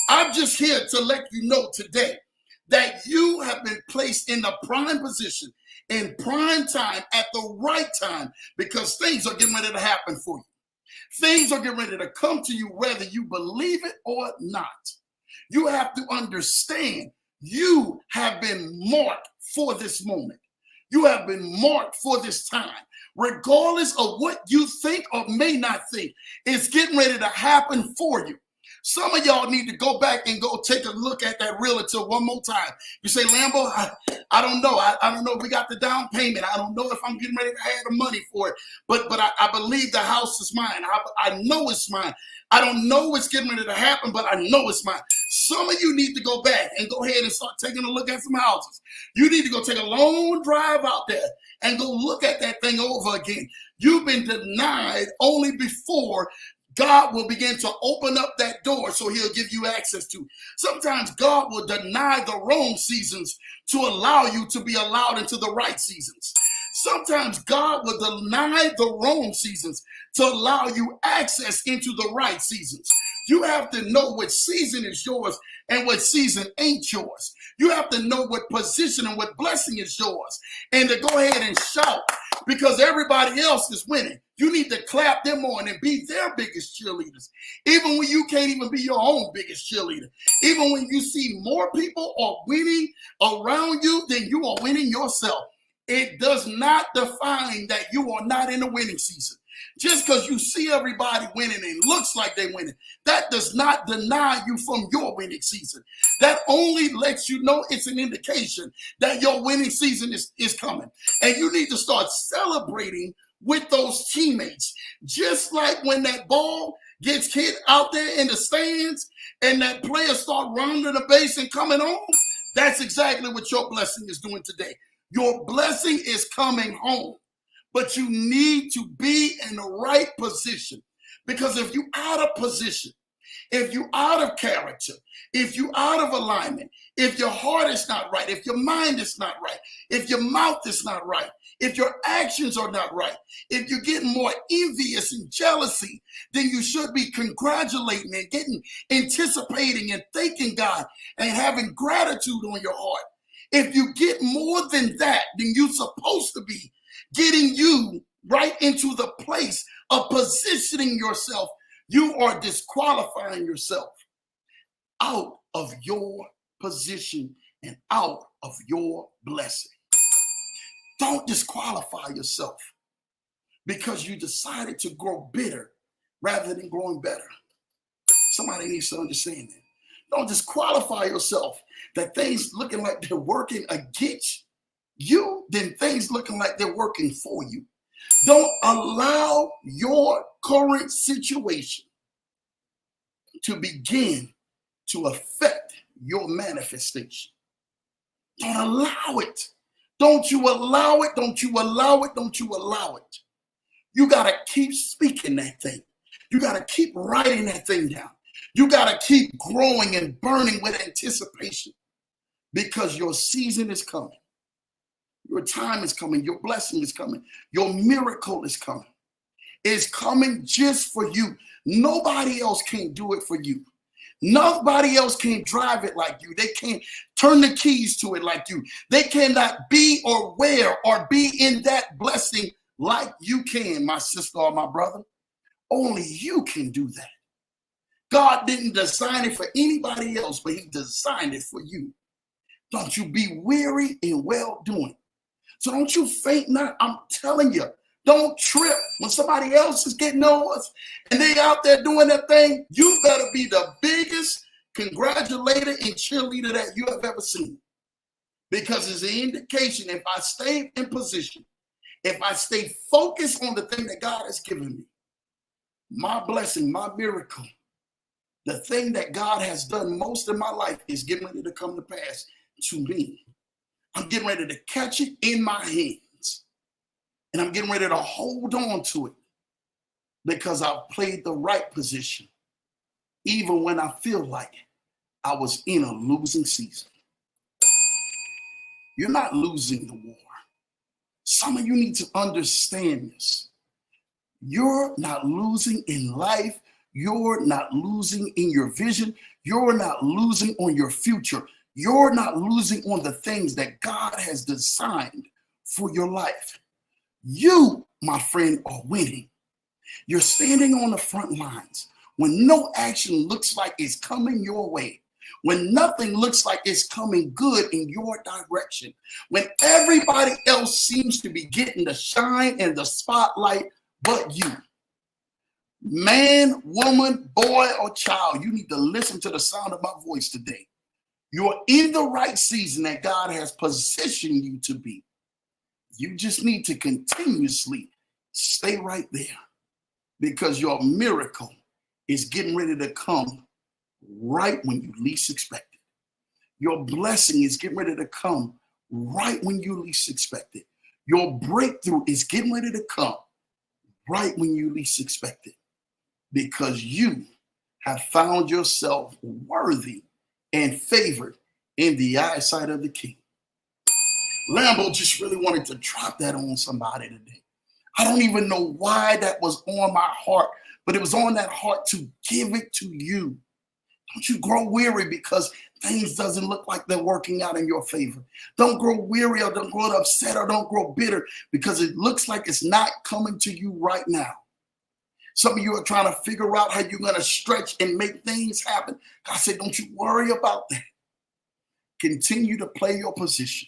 I'm just here to let you know today that you have been placed in the prime position in prime time at the right time because things are getting ready to happen for you. Things are getting ready to come to you whether you believe it or not. You have to understand you have been marked for this moment. You have been marked for this time. Regardless of what you think or may not think, it's getting ready to happen for you. Some of y'all need to go back and go take a look at that realtor one more time. You say, Lambo, I don't know. I don't know if we got the down payment. I don't know if I'm getting ready to have the money for it. But I believe the house is mine. I know it's mine. I don't know what's getting ready to happen, but I know it's mine. Some of you need to go back and go ahead and start taking a look at some houses. You need to go take a long drive out there and go look at that thing over again. You've been denied only before God will begin to open up that door so he'll give you access to. Sometimes God will deny the wrong seasons to allow you to be allowed into the right seasons. Sometimes God will deny the wrong seasons to allow you access into the right seasons. You have to know what season is yours and what season ain't yours. You have to know what position and what blessing is yours and to go ahead and shout because everybody else is winning. You need to clap them on and be their biggest cheerleaders. Even when you can't even be your own biggest cheerleader. Even when you see more people are winning around you than you are winning yourself. It does not define that you are not in a winning season. Just because you see everybody winning and looks like they're winning, that does not deny you from your winning season. That only lets you know it's an indication that your winning season is coming. And you need to start celebrating with those teammates. Just like when that ball gets hit out there in the stands and that player start rounding the base and coming home, that's exactly what your blessing is doing today. Your blessing is coming home, but you need to be in the right position because if you're out of position, if you're out of character, if you're out of alignment, if your heart is not right, if your mind is not right, if your mouth is not right, if your actions are not right, if you're getting more envious and jealousy, then you should be congratulating and anticipating and thanking God and having gratitude on your heart. If you get more than that, then you're supposed to be getting you right into the place of positioning yourself. You are disqualifying yourself. out of your position and out of your blessing. Don't disqualify yourself because you decided to grow bitter rather than growing better. Somebody needs to understand that. Don't disqualify yourself that things looking like they're working against you, then things looking like they're working for you. Don't allow your current situation to begin to affect your manifestation. Don't allow it. Don't you allow it. Don't you allow it. Don't you allow it. You got to keep speaking that thing. You got to keep writing that thing down. You got to keep growing and burning with anticipation because your season is coming. Your time is coming. Your blessing is coming. Your miracle is coming. It's coming just for you. Nobody else can do it for you. Nobody else can drive it like you. They can't turn the keys to it like you. They cannot be or wear or be in that blessing like you can, my sister or my brother. Only you can do that. God didn't design it for anybody else, but he designed it for you. Don't you be weary in well doing. So don't you faint not. I'm telling you, don't trip when somebody else is getting yours and they out there doing that thing. You better be the biggest congratulator and cheerleader that you have ever seen. Because it's an indication if I stay in position, if I stay focused on the thing that God has given me, my blessing, my miracle, the thing that God has done most in my life is getting ready to come to pass to me. I'm getting ready to catch it in my hands. And I'm getting ready to hold on to it because I've played the right position, even when I feel like I was in a losing season. You're not losing the war. Some of you need to understand this. You're not losing in life. You're not losing in your vision. You're not losing on your future. You're not losing on the things that God has designed for your life. You, my friend, are winning. You're standing on the front lines when no action looks like it's coming your way, when nothing looks like it's coming good in your direction, when everybody else seems to be getting the shine and the spotlight but you. Man, woman, boy, or child, you need to listen to the sound of my voice today. You're in the right season that God has positioned you to be. You just need to continuously stay right there because your miracle is getting ready to come right when you least expect it. Your blessing is getting ready to come right when you least expect it. Your breakthrough is getting ready to come right when you least expect it because you have found yourself worthy and favored in the eyesight of the King. Lambo just really wanted to drop that on somebody today. I don't even know why that was on my heart, but it was on that heart to give it to you. Don't you grow weary because things doesn't look like they're working out in your favor. Don't grow weary or don't grow upset or don't grow bitter because it looks like it's not coming to you right now. Some of you are trying to figure out how you're going to stretch and make things happen. God said, don't you worry about that. Continue to play your position.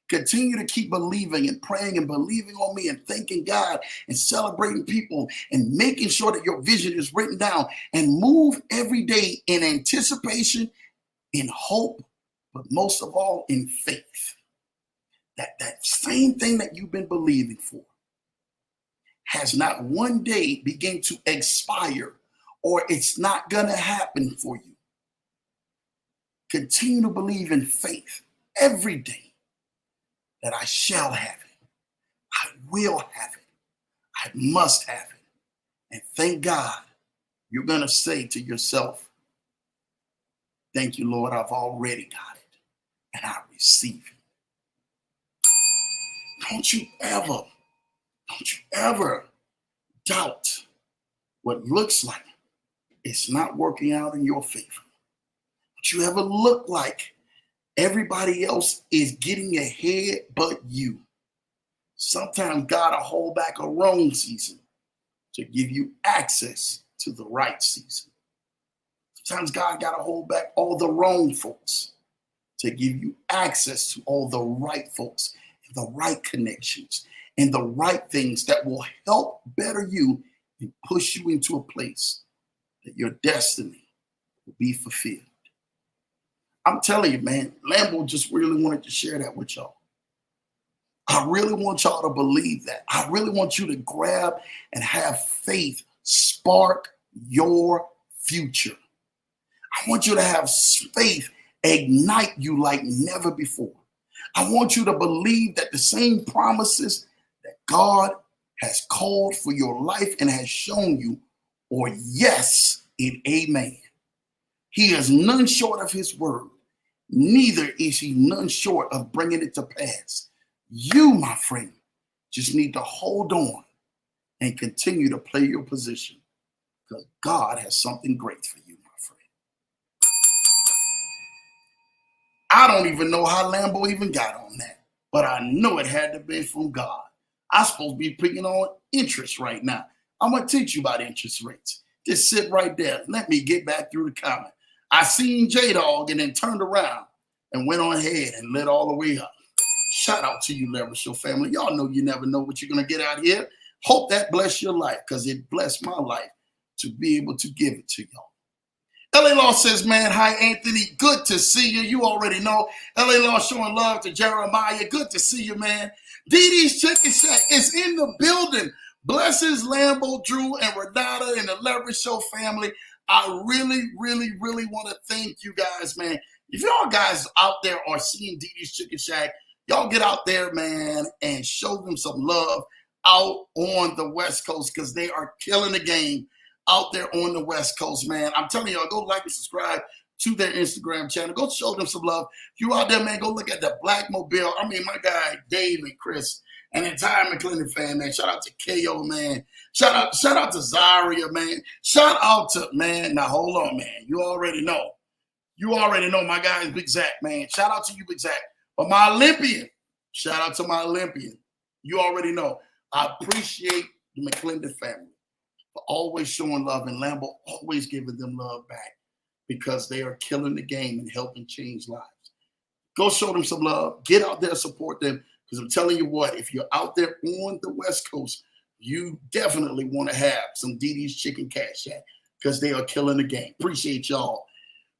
Continue to keep believing and praying and believing on me and thanking God and celebrating people and making sure that your vision is written down and move every day in anticipation, in hope, but most of all in faith. That same thing that you've been believing for has not one day begin to expire or it's not going to happen for you. Continue to believe in faith every day that I shall have it. I will have it. I must have it. And thank God you're going to say to yourself, thank you, Lord, I've already got it and I receive it. Don't you ever doubt what looks like it's not working out in your favor. Don't you ever look like everybody else is getting ahead but you. Sometimes God will hold back a wrong season to give you access to the right season. Sometimes God got to hold back all the wrong folks to give you access to all the right folks, and the right connections, and the right things that will help better you and push you into a place that your destiny will be fulfilled. I'm telling you, man, Lambo just really wanted to share that with y'all. I really want y'all to believe that. I really want you to grab and have faith spark your future. I want you to have faith ignite you like never before. I want you to believe that the same promises that God has called for your life and has shown you are yes and amen. He is none short of his word. Neither is he none short of bringing it to pass. You, my friend, just need to hold on and continue to play your position, because God has something great for you, my friend. I don't even know how Lambo even got on that, but I know it had to be from God. I'm supposed to be picking on interest right now. I'm going to teach you about interest rates. Just sit right there. Let me get back through the comment. I seen J-Dog and then turned around and went on ahead and lit all the way up. Shout out to you, Leverage Show family. Y'all know you never know what you're going to get out here. Hope that bless your life, because it blessed my life to be able to give it to y'all. LA Law says, man, hi, Anthony. Good to see you. You already know. LA Law showing love to Jeremiah. Good to see you, man. Dee Dee's Chicken Shack is in the building. Blessings, Lambo, Drew, and Renata, and the Leverage Show family. I really, really, really want to thank you guys, man. If y'all guys out there are seeing Dee Dee's Chicken Shack, y'all get out there, man, and show them some love out on the West Coast, because they are killing the game out there on the West Coast, man. I'm telling y'all, go like and subscribe to their Instagram channel. Go show them some love. You out there, man, go look at the Black Mobile. I mean, my guy, Dave and Chris, and the entire McClendon fan, man. Shout out to KO, man. Shout out to Zaria, man. Shout out to, man, now hold on, man. You already know. You already know my guy is Big Zach, man. Shout out to you, Big Zach. But my Olympian, shout out to my Olympian. You already know. I appreciate the McClendon family for always showing love, and Lambo always giving them love back, because they are killing the game and helping change lives. Go show them some love. Get out there, support them, because I'm telling you what, if you're out there on the West Coast, you definitely want to have some Dee Dee's Chicken Cat Shack, because they are killing the game. Appreciate y'all.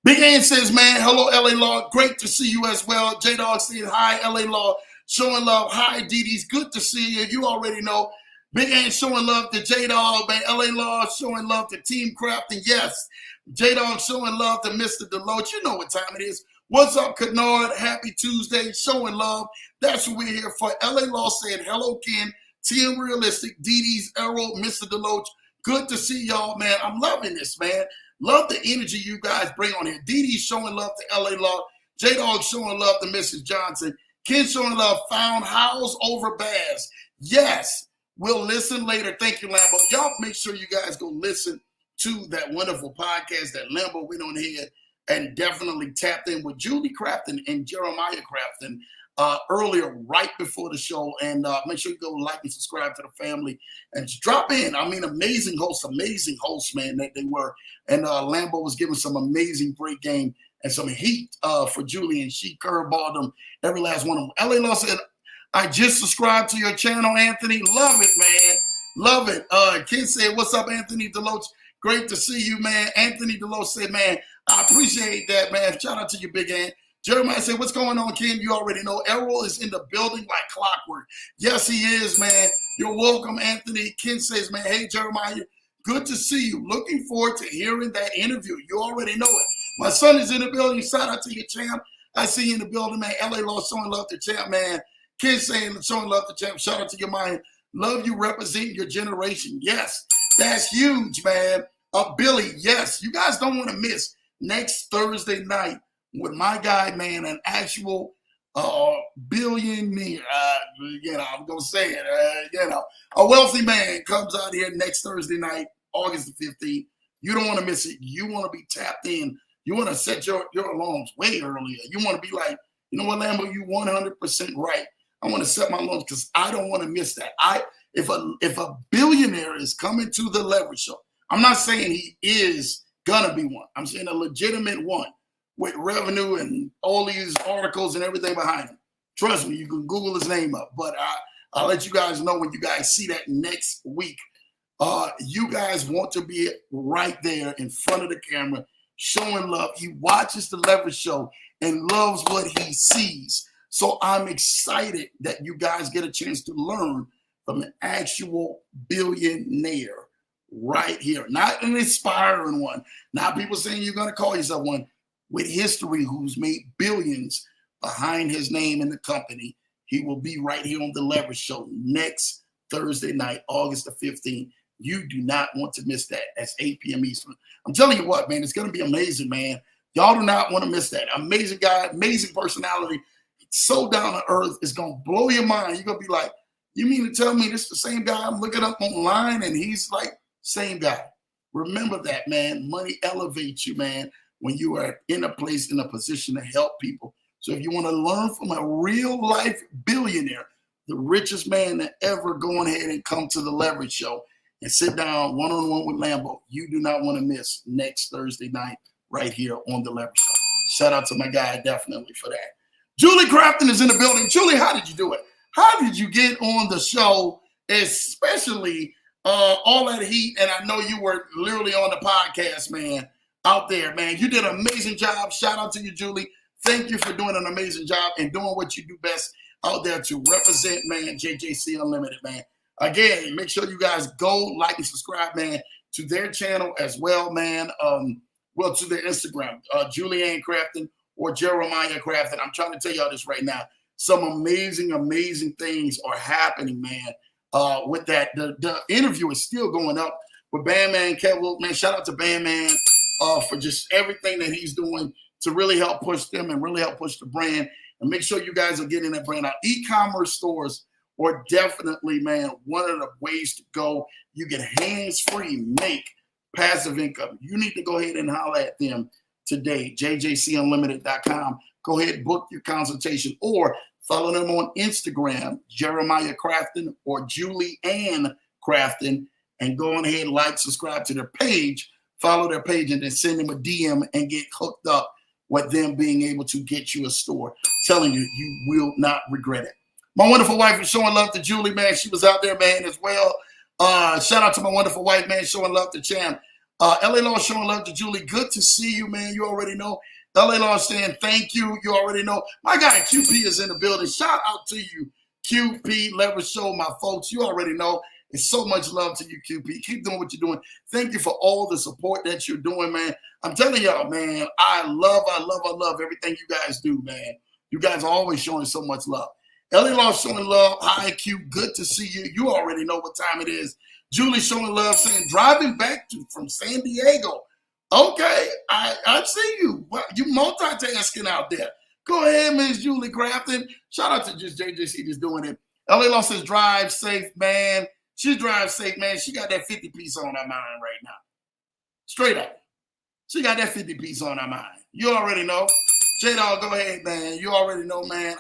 Big Ann says, man, hello, LA Law. Great to see you as well. J-Dog says, hi, LA Law. Showing love. Hi, Dee Dee's. Good to see you. You already know. Big Ann showing love to J-Dog, man. LA Law showing love to Team Crafton. Yes. J-Dog showing love to Mr. Deloach. You know what time it is. What's up, Kennard? Happy Tuesday. Showing love. That's what we're here for. LA Law said, hello, Ken. Team Realistic. Dee Dee's Errol, Mr. Deloach. Good to see y'all, man. I'm loving this, man. Love the energy you guys bring on here. Dee Dee showing love to LA Law. J-Dog showing love to Mrs. Johnson. Ken showing love. Found Howes over Bass. Yes. We'll listen later. Thank you, Lambo. Y'all make sure you guys go listen to that wonderful podcast that Lambo went on here and definitely tapped in with Julie Crafton and Jeremiah Crafton earlier, right before the show. And make sure you go like and subscribe to the family and just drop in. I mean, amazing hosts, man, that they were. And Lambo was giving some amazing break game and some heat for Julie, and she curveballed them, every last one of them. LA Law said, I just subscribed to your channel, Anthony. Love it, man. Love it. Ken said, what's up, Anthony Deloach? Great to see you, man. Anthony Deloach said, man, I appreciate that, man. Shout out to you, Big Ant. Jeremiah said, what's going on, Ken? You already know. Errol is in the building like clockwork. Yes, he is, man. You're welcome, Anthony. Ken says, man, hey, Jeremiah, good to see you. Looking forward to hearing that interview. You already know it. My son is in the building. Shout out to you, champ. I see you in the building, man. LA Law showing love to champ, man. Ken saying, showing love to champ. Shout out to your mind. Love you representing your generation. Yes, that's huge, man. Billy, yes. You guys don't want to miss next Thursday night with my guy, man, an actual billionaire. I'm going to say it. A wealthy man comes out here next Thursday night, August the 15th. You don't want to miss it. You want to be tapped in. You want to set your alarms way earlier. You want to be like, you know what, Lambo, you 100% right. I want to set my alarms because I don't want to miss that. If a billionaire is coming to the Leverage Show, I'm not saying he is Gonna be one. I'm saying a legitimate one with revenue and all these articles and everything behind him. Trust me, you can Google his name up. But I'll let you guys know when you guys see that next week. You guys want to be right there in front of the camera, showing love. He watches the Leverage Show and loves what he sees. So I'm excited that you guys get a chance to learn from an actual billionaire right here. Not an inspiring one. Not people saying you're going to call yourself one, with history, who's made billions behind his name in the company. He will be right here on the Leverage Show next Thursday night, August the 15th. You do not want to miss that. That's 8 p.m. Eastern. I'm telling you what, man, it's going to be amazing, man. Y'all do not want to miss that. Amazing guy, amazing personality, so down to earth. It's going to blow your mind. You're going to be like, you mean to tell me this is the same guy I'm looking up online? And he's like, same guy. Remember that, man. Money elevates you, man, when you are in a place, in a position to help people. So if you want to learn from a real life billionaire, the richest man to ever, go on ahead and come to the Leverage Show and sit down one-on-one with Lambo. You do not want to miss next Thursday night right here on the Leverage Show. Shout out to my guy, definitely, for that. Julie Crafton is in the building. Julie, how did you do it? How did you get on the show, especially all that heat? And I know you were literally on the podcast, man, out there, man. You did an amazing job. Shout out to you, Julie. Thank you for doing an amazing job and doing what you do best out there to represent, man, JJC Unlimited, man. Again, make sure you guys go like and subscribe, man, to their channel as well, man. Well, to their Instagram, Julianne Crafton or Jeremiah Crafton. I'm trying to tell y'all this right now. Some amazing, amazing things are happening, man. With that, the interview is still going up with Bandman Kevin. Man, shout out to Bandman for just everything that he's doing to really help push them and really help push the brand. And make sure you guys are getting that brand out. E-commerce stores are definitely, man, one of the ways to go. You get hands-free, make passive income. You need to go ahead and holler at them today, jjcunlimited.com. Go ahead, book your consultation, or follow them on Instagram, Jeremiah Crafton or Julie Ann Crafton, and go on ahead, like, subscribe to their page, follow their page, and then send them a DM and get hooked up with them being able to get you a store. Telling you, you will not regret it. My wonderful wife is showing love to Julie, man. She was out there, man, as well. Shout out to my wonderful wife, man, showing love to Champ. LA Law showing love to Julie. Good to see you, man. You already know. LA Law saying thank you. You already know. My guy QP is in the building. Shout out to you, QP Leverage Show, my folks. You already know. It's so much love to you, QP. Keep doing what you're doing. Thank you for all the support that you're doing, man. I'm telling y'all, man, I love everything you guys do, man. You guys are always showing so much love. LA Law showing love. Hi, Q. Good to see you. You already know what time it is. Julie showing love, saying driving back from San Diego. Okay, I see you. Well, you multitasking out there. Go ahead, Miss Julie Crafton. Shout out to just JJC just doing it. LA Law says drive safe, man. She drives safe, man. She got that 50 piece on her mind right now. Straight up. She got that 50 piece on her mind. You already know. J-Dog, go ahead, man. You already know, man.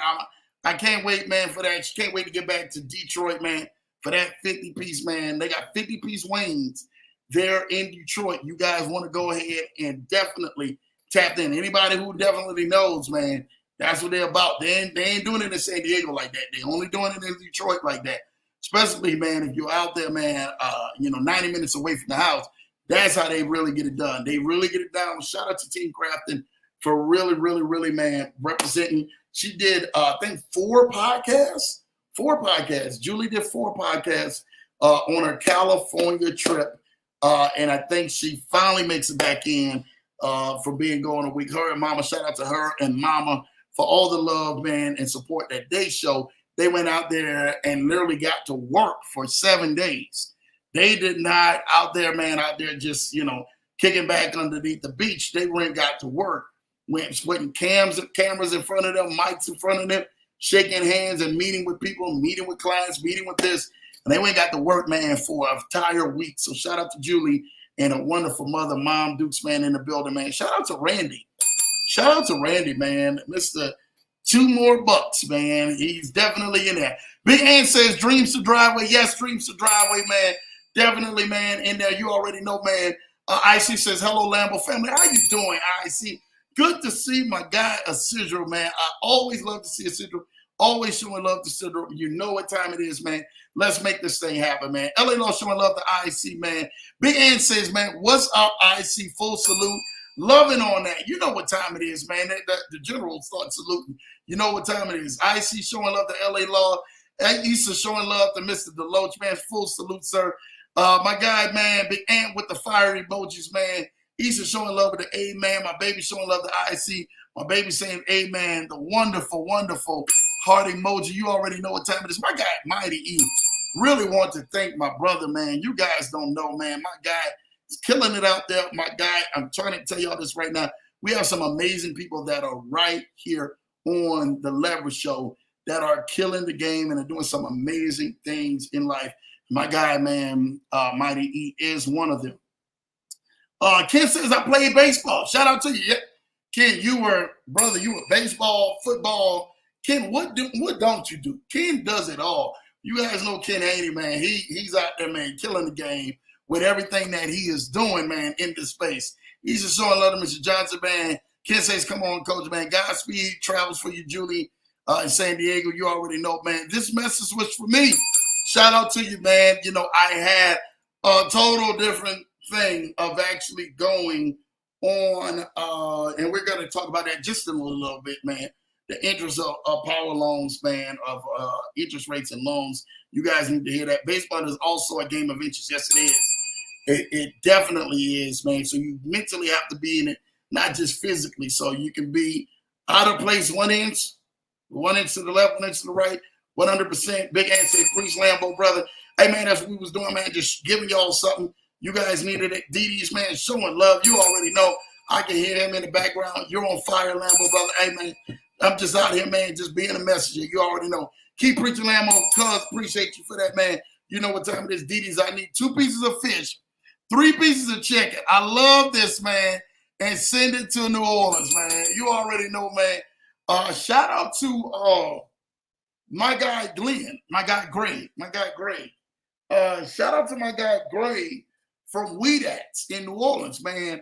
I can't wait, man, for that. She can't wait to get back to Detroit, man, for that 50 piece, man. They got 50 piece wings there in Detroit. You guys want to go ahead and definitely tap in. Anybody who definitely knows, man, that's what they're about. They ain't doing it in San Diego like that. They're only doing it in Detroit like that. Especially, man, if you're out there, man, 90 minutes away from the house, that's how they really get it done. They really get it done. Shout out to Team Crafton for really, really, really, man, representing. She did, I think, 4 podcasts. Julie did 4 podcasts on her California trip. And I think she finally makes it back in for being gone a week. Her and Mama, shout out to her and Mama for all the love, man, and support that they show. They went out there and literally got to work for 7 days. They did not out there just, kicking back underneath the beach. They went and got to work. Went putting cameras in front of them, mics in front of them, shaking hands and meeting with people, meeting with clients, meeting with this. And they went and got to work, man, for an entire week. So shout out to Julie and a wonderful mother, Mom Dukes, man, in the building, man. Shout out to Randy. Shout out to Randy, man. Mr. 2 more bucks, man. He's definitely in there. Big Ann says dreams to driveway. Yes, dreams to driveway, man. Definitely, man, in there. You already know, man. IC says, hello, Lambo family. How you doing, IC? Good to see my guy, Isidro, man. I always love to see Isidro. Always showing love to Isidro. You know what time it is, man. Let's make this thing happen, man. LA Law showing love to IC, man. Big Ann says, man, what's up, IC? Full salute. Loving on that. You know what time it is, man. The general starts saluting. You know what time it is. IC showing love to LA Law. Issa showing love to Mr. Deloach, man. Full salute, sir. My guy, man, Big Ant with the fire emojis, man. Issa showing love to the amen. My baby showing love to IC. My baby saying amen. The wonderful, wonderful heart emoji. You already know what time it is. My guy, Mighty E. Really want to thank my brother, man. You guys don't know, man. My guy is killing it out there. My guy, I'm trying to tell y'all this right now. We have some amazing people that are right here on the Leverage Show that are killing the game and are doing some amazing things in life. My guy, man, Mighty E is one of them. Ken says, I played baseball. Shout out to you. Yeah. Ken, you were baseball, football. Ken, what don't you do? Ken does it all. You guys know Ken Haney, man. He's out there, man, killing the game with everything that he is doing, man, in this space. He's just showing love to Mr. Johnson, man. Ken says, come on, coach, man. Godspeed travels for you, Julie, in San Diego. You already know, man. This message was for me. Shout out to you, man. You know, I had a total different thing of actually going on, and we're going to talk about that just in a little bit, man. The interest of power loans, man, of interest rates and loans. You guys need to hear that. Baseball is also a game of interest. Yes, it is. It definitely is, man. So you mentally have to be in it, not just physically. So you can be out of place 1 inch to the left, 1 inch to the right, 100%. Big Ant say, preach Lambo, brother. Hey, man, that's what we was doing, man. Just giving y'all something. You guys needed it. DD's, man, showing love. You already know. I can hear him in the background. You're on fire, Lambo, brother. Hey, man, I'm just out here, man, just being a messenger. You already know. Keep preaching, Lambo. Cuz, appreciate you for that, man. You know what time it is. DD's, I need 2 pieces of fish, 3 pieces of chicken. I love this, man. And send it to New Orleans, man. You already know, man. Shout out to my guy Glenn, my guy Gray. Shout out to my guy Gray from Weedats in New Orleans, man.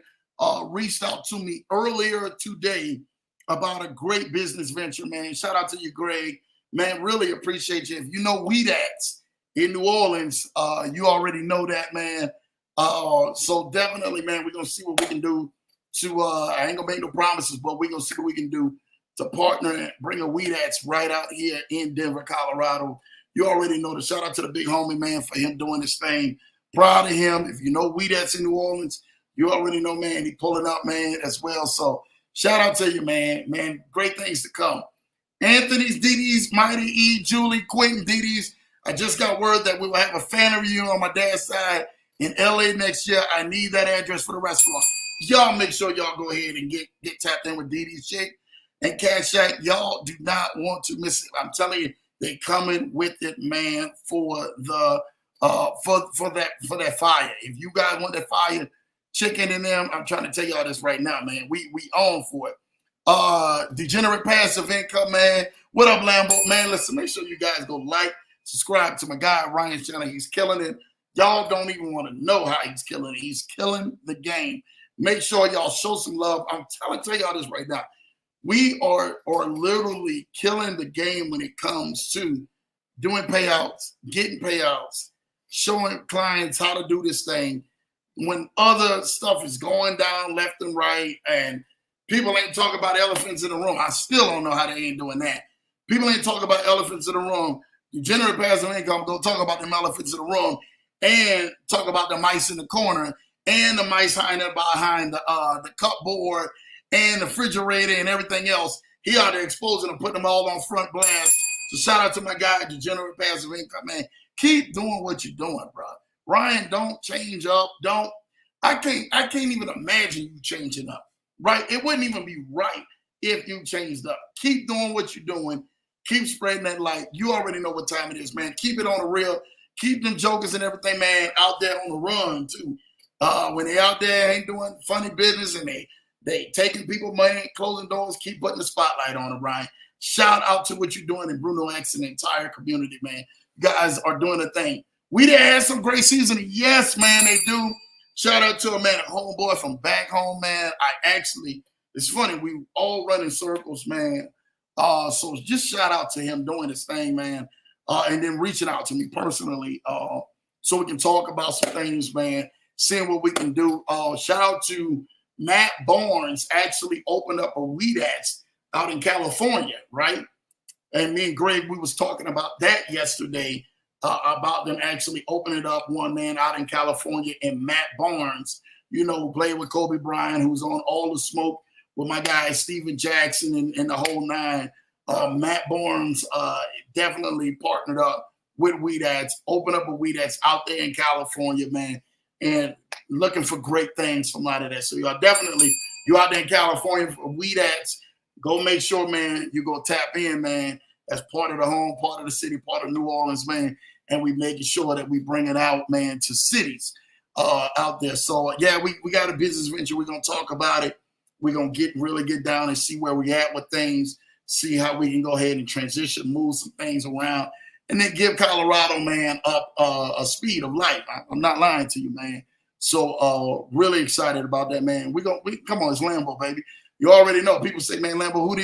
Reached out to me earlier today about a great business venture, man. Shout out to you, Greg. Man, really appreciate you. If you know Weedats in New Orleans, you already know that, man. So definitely, man, we're going to see what we can do to, I ain't going to make no promises, but we're going to see what we can do to partner and bring a Weedats right out here in Denver, Colorado. You already know the shout out to the big homie, man, for him doing this thing. Proud of him. If you know Weedats in New Orleans, you already know, man, he pulling up, man, as well. So shout out to you, man. Man, great things to come. Anthony's, Didi's, Mighty E, Julie, Quentin, Didi's. I just got word that we will have a family reunion on my dad's side in LA next year. I need that address for the restaurant. Y'all make sure y'all go ahead and get tapped in with Didi's chick and Cash App. Y'all do not want to miss it. I'm telling you, they coming with it, man, for the for that fire. If you guys want that fire chicken in them, I'm trying to tell y'all this right now, man. We own for it. Degenerate Passive Income, man. What up, Lambo? Man, listen, make sure you guys go like, subscribe to my guy, Ryan's channel. He's killing it. Y'all don't even want to know how he's killing it. He's killing the game. Make sure y'all show some love. I'm tell y'all this right now. We are literally killing the game when it comes to doing payouts, getting payouts, showing clients how to do this thing. When other stuff is going down left and right and people ain't talking about elephants in the room. I still don't know how they ain't doing that. People ain't talking about elephants in the room. Degenerate Passive Income, go talk about them elephants in the room and talk about the mice in the corner and the mice hiding behind the cupboard and the refrigerator and everything else. He out there exposing them, putting them all on front blast. So shout out to my guy, Degenerate Passive Income, man. Keep doing what you're doing, bro. Ryan, don't change up. I can't even imagine you changing up, right? It wouldn't even be right if you changed up. Keep doing what you're doing. Keep spreading that light. You already know what time it is, man. Keep it on the real. Keep them jokers and everything, man, out there on the run, too. When they out there ain't doing funny business and they taking people money, closing doors, keep putting the spotlight on them, Ryan. Shout out to what you're doing in Bruno X and the entire community, man. You guys are doing a thing. We done had some great season. Yes, man, they do. Shout out to a man, a homeboy from back home, man. It's funny, we all run in circles, man. So just shout out to him doing his thing, man. And then reaching out to me personally, so we can talk about some things, man. Seeing what we can do. Shout out to Matt Barnes, actually opened up a weed out in California, right? And me and Greg, we was talking about that yesterday, about them actually opening up one man out in California, and Matt Barnes, played with Kobe Bryant, who's on All the Smoke with my guy Steven Jackson and the whole nine. Matt Barnes definitely partnered up with Weed Ads, opened up a Weed Ads out there in California, man, and looking for great things from out of that. So you out there in California for Weed Ads, go make sure, man, you go tap in, man. That's part of the home, part of the city, part of New Orleans, man. And we making sure that we bring it out, man, to cities out there. So, yeah, we got a business venture. We're going to talk about it. We're going to really get down and see where we at with things, see how we can go ahead and transition, move some things around, and then give Colorado, man, up a speed of light. I'm not lying to you, man. So really excited about that, man. Come on, it's Lambo, baby. You already know. People say, man, Lambo, who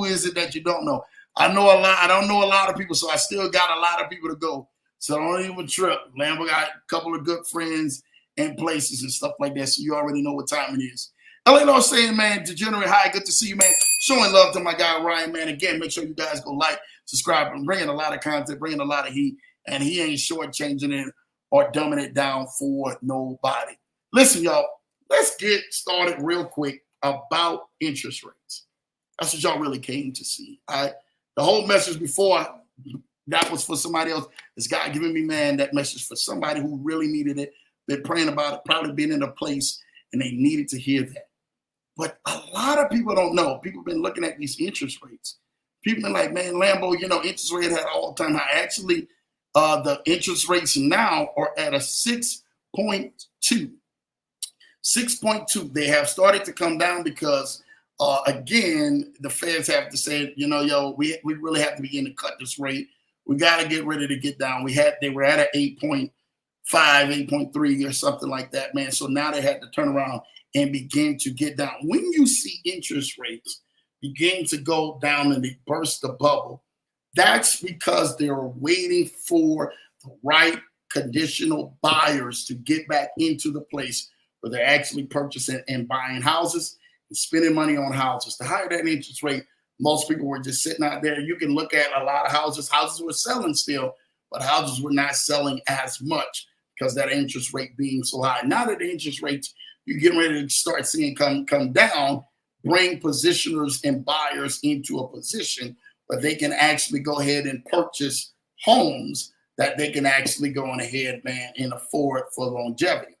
is it that you don't know? I know a lot. I don't know a lot of people, so I still got a lot of people to go. So don't even trip. Lambo got a couple of good friends and places and stuff like that, so you already know what time it is. LA Law saying, man, Degenerate High, good to see you, man. Showing love to my guy, Ryan, man. Again, make sure you guys go like, subscribe. I'm bringing a lot of content, bringing a lot of heat, and he ain't shortchanging it or dumbing it down for nobody. Listen, y'all, let's get started real quick about interest rates. That's what y'all really came to see. The whole message before, that was for somebody else. This guy giving me, man, that message for somebody who really needed it. Been praying about it, probably been in a place, and they needed to hear that. But a lot of people don't know. People been looking at these interest rates. People been like, man, Lambo, interest rate had all-time high. Actually, the interest rates now are at a 6.2. 6.2. They have started to come down because, again, the feds have to say, we really have to begin to cut this rate. We got to get ready to get down. They were at an 8.5, 8.3 or something like that, man. So now they had to turn around and begin to get down. When you see interest rates begin to go down and they burst the bubble, that's because they're waiting for the right conditional buyers to get back into the place where they're actually purchasing and buying houses and spending money on houses. The higher that interest rate, most people were just sitting out there. You can look at a lot of houses. Houses were selling still, but houses were not selling as much because that interest rate being so high. Now that the interest rates you're getting ready to start seeing come down, bring positioners and buyers into a position where they can actually go ahead and purchase homes that they can actually go on ahead, man, and afford for longevity.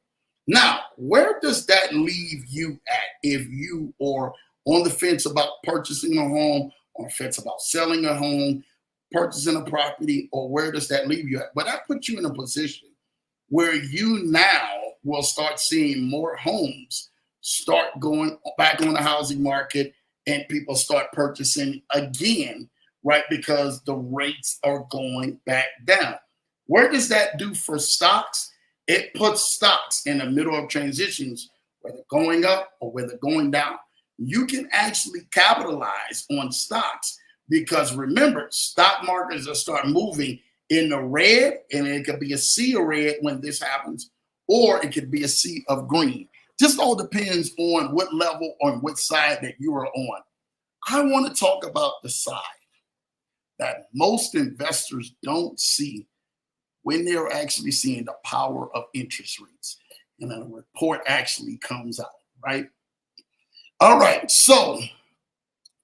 Now, where does that leave you at if you are on the fence about purchasing a home, on the fence about selling a home, purchasing a property, or where does that leave you at? But that puts you in a position where you now will start seeing more homes start going back on the housing market and people start purchasing again, right? Because the rates are going back down. Where does that do for stocks? It puts stocks in the middle of transitions, whether going up or whether going down. You can actually capitalize on stocks because remember, stock markets will start moving in the red, and it could be a sea of red when this happens, or it could be a sea of green. Just all depends on what level or what side that you are on. I want to talk about the side that most investors don't see when they're actually seeing the power of interest rates. And a report actually comes out, right? All right, so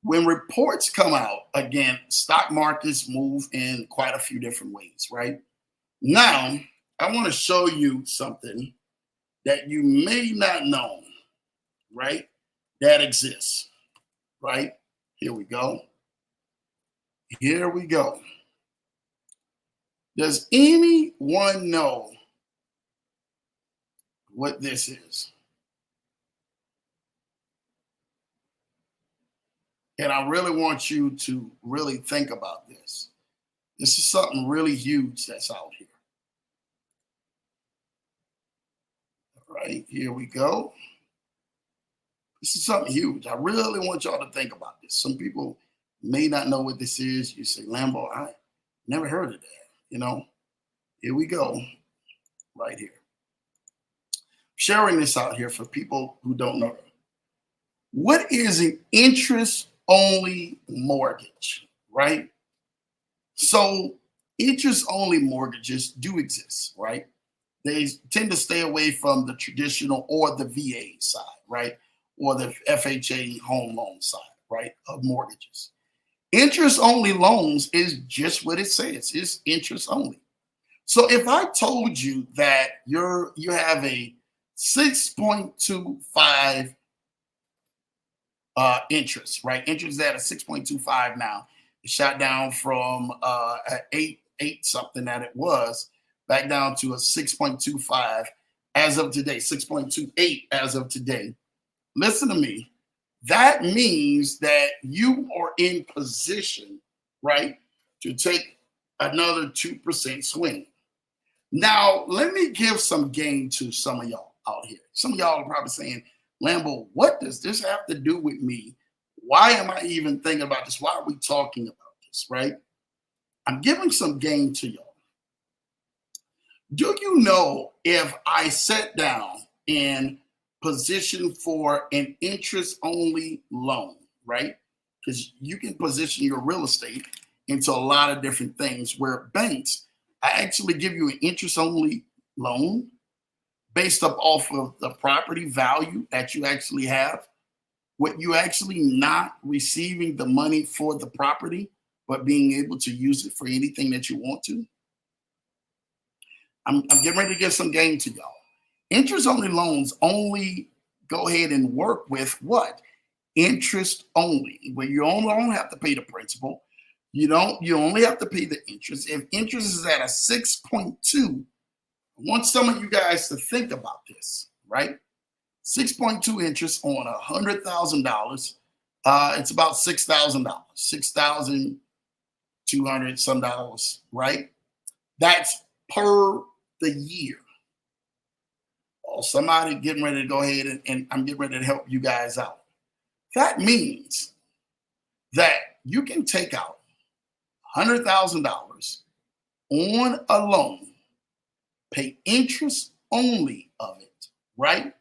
when reports come out, again, stock markets move in quite a few different ways, right? Now, I want to show you something that you may not know, right? That exists, right? Here we go. Here we go. Does anyone know what this is? And I really want you to really think about this. This is something really huge that's out here. Right, here we go. This is something huge. I really want y'all to think about this. Some people may not know what this is. You say, Lambo, I never heard of that. You know, here we go, right here. Sharing this out here for people who don't know. What is an interest only mortgage, right? So, interest only mortgages do exist, right? They tend to stay away from the traditional or the VA side, right? Or the FHA home loan side, right? Of mortgages. Interest only loans is just what it says. It's interest only. So if I told you that you have a 6.25 interest, right? Interest is at a 6.25 now. It shot down from eight something that it was back down to a 6.25 as of today, 6.28 as of today. Listen to me. That means that you are in position, right, to take another 2% swing. Now, let me give some game to some of y'all out here. Some of y'all are probably saying, Lambo, what does this have to do with me? Why am I even thinking about this? Why are we talking about this, right? I'm giving some game to y'all. Do you know if I sat down and position for an interest only loan, right? Because you can position your real estate into a lot of different things where banks, I actually give you an interest only loan based up off of the property value that you actually have, what you actually not receiving the money for the property, but being able to use it for anything that you want to. I'm getting ready to give some game to y'all. Interest only loans only go ahead and work with what? Interest only, where you don't have to pay the principal. You only have to pay the interest. If interest is at a 6.2, I want some of you guys to think about this, right? 6.2 interest on $100,000. It's about $6,000, $6,200 some dollars, right? That's per the year. Oh, somebody getting ready to go ahead and I'm getting ready to help you guys out. That means that you can take out $100,000 on a loan, pay interest only of it, right?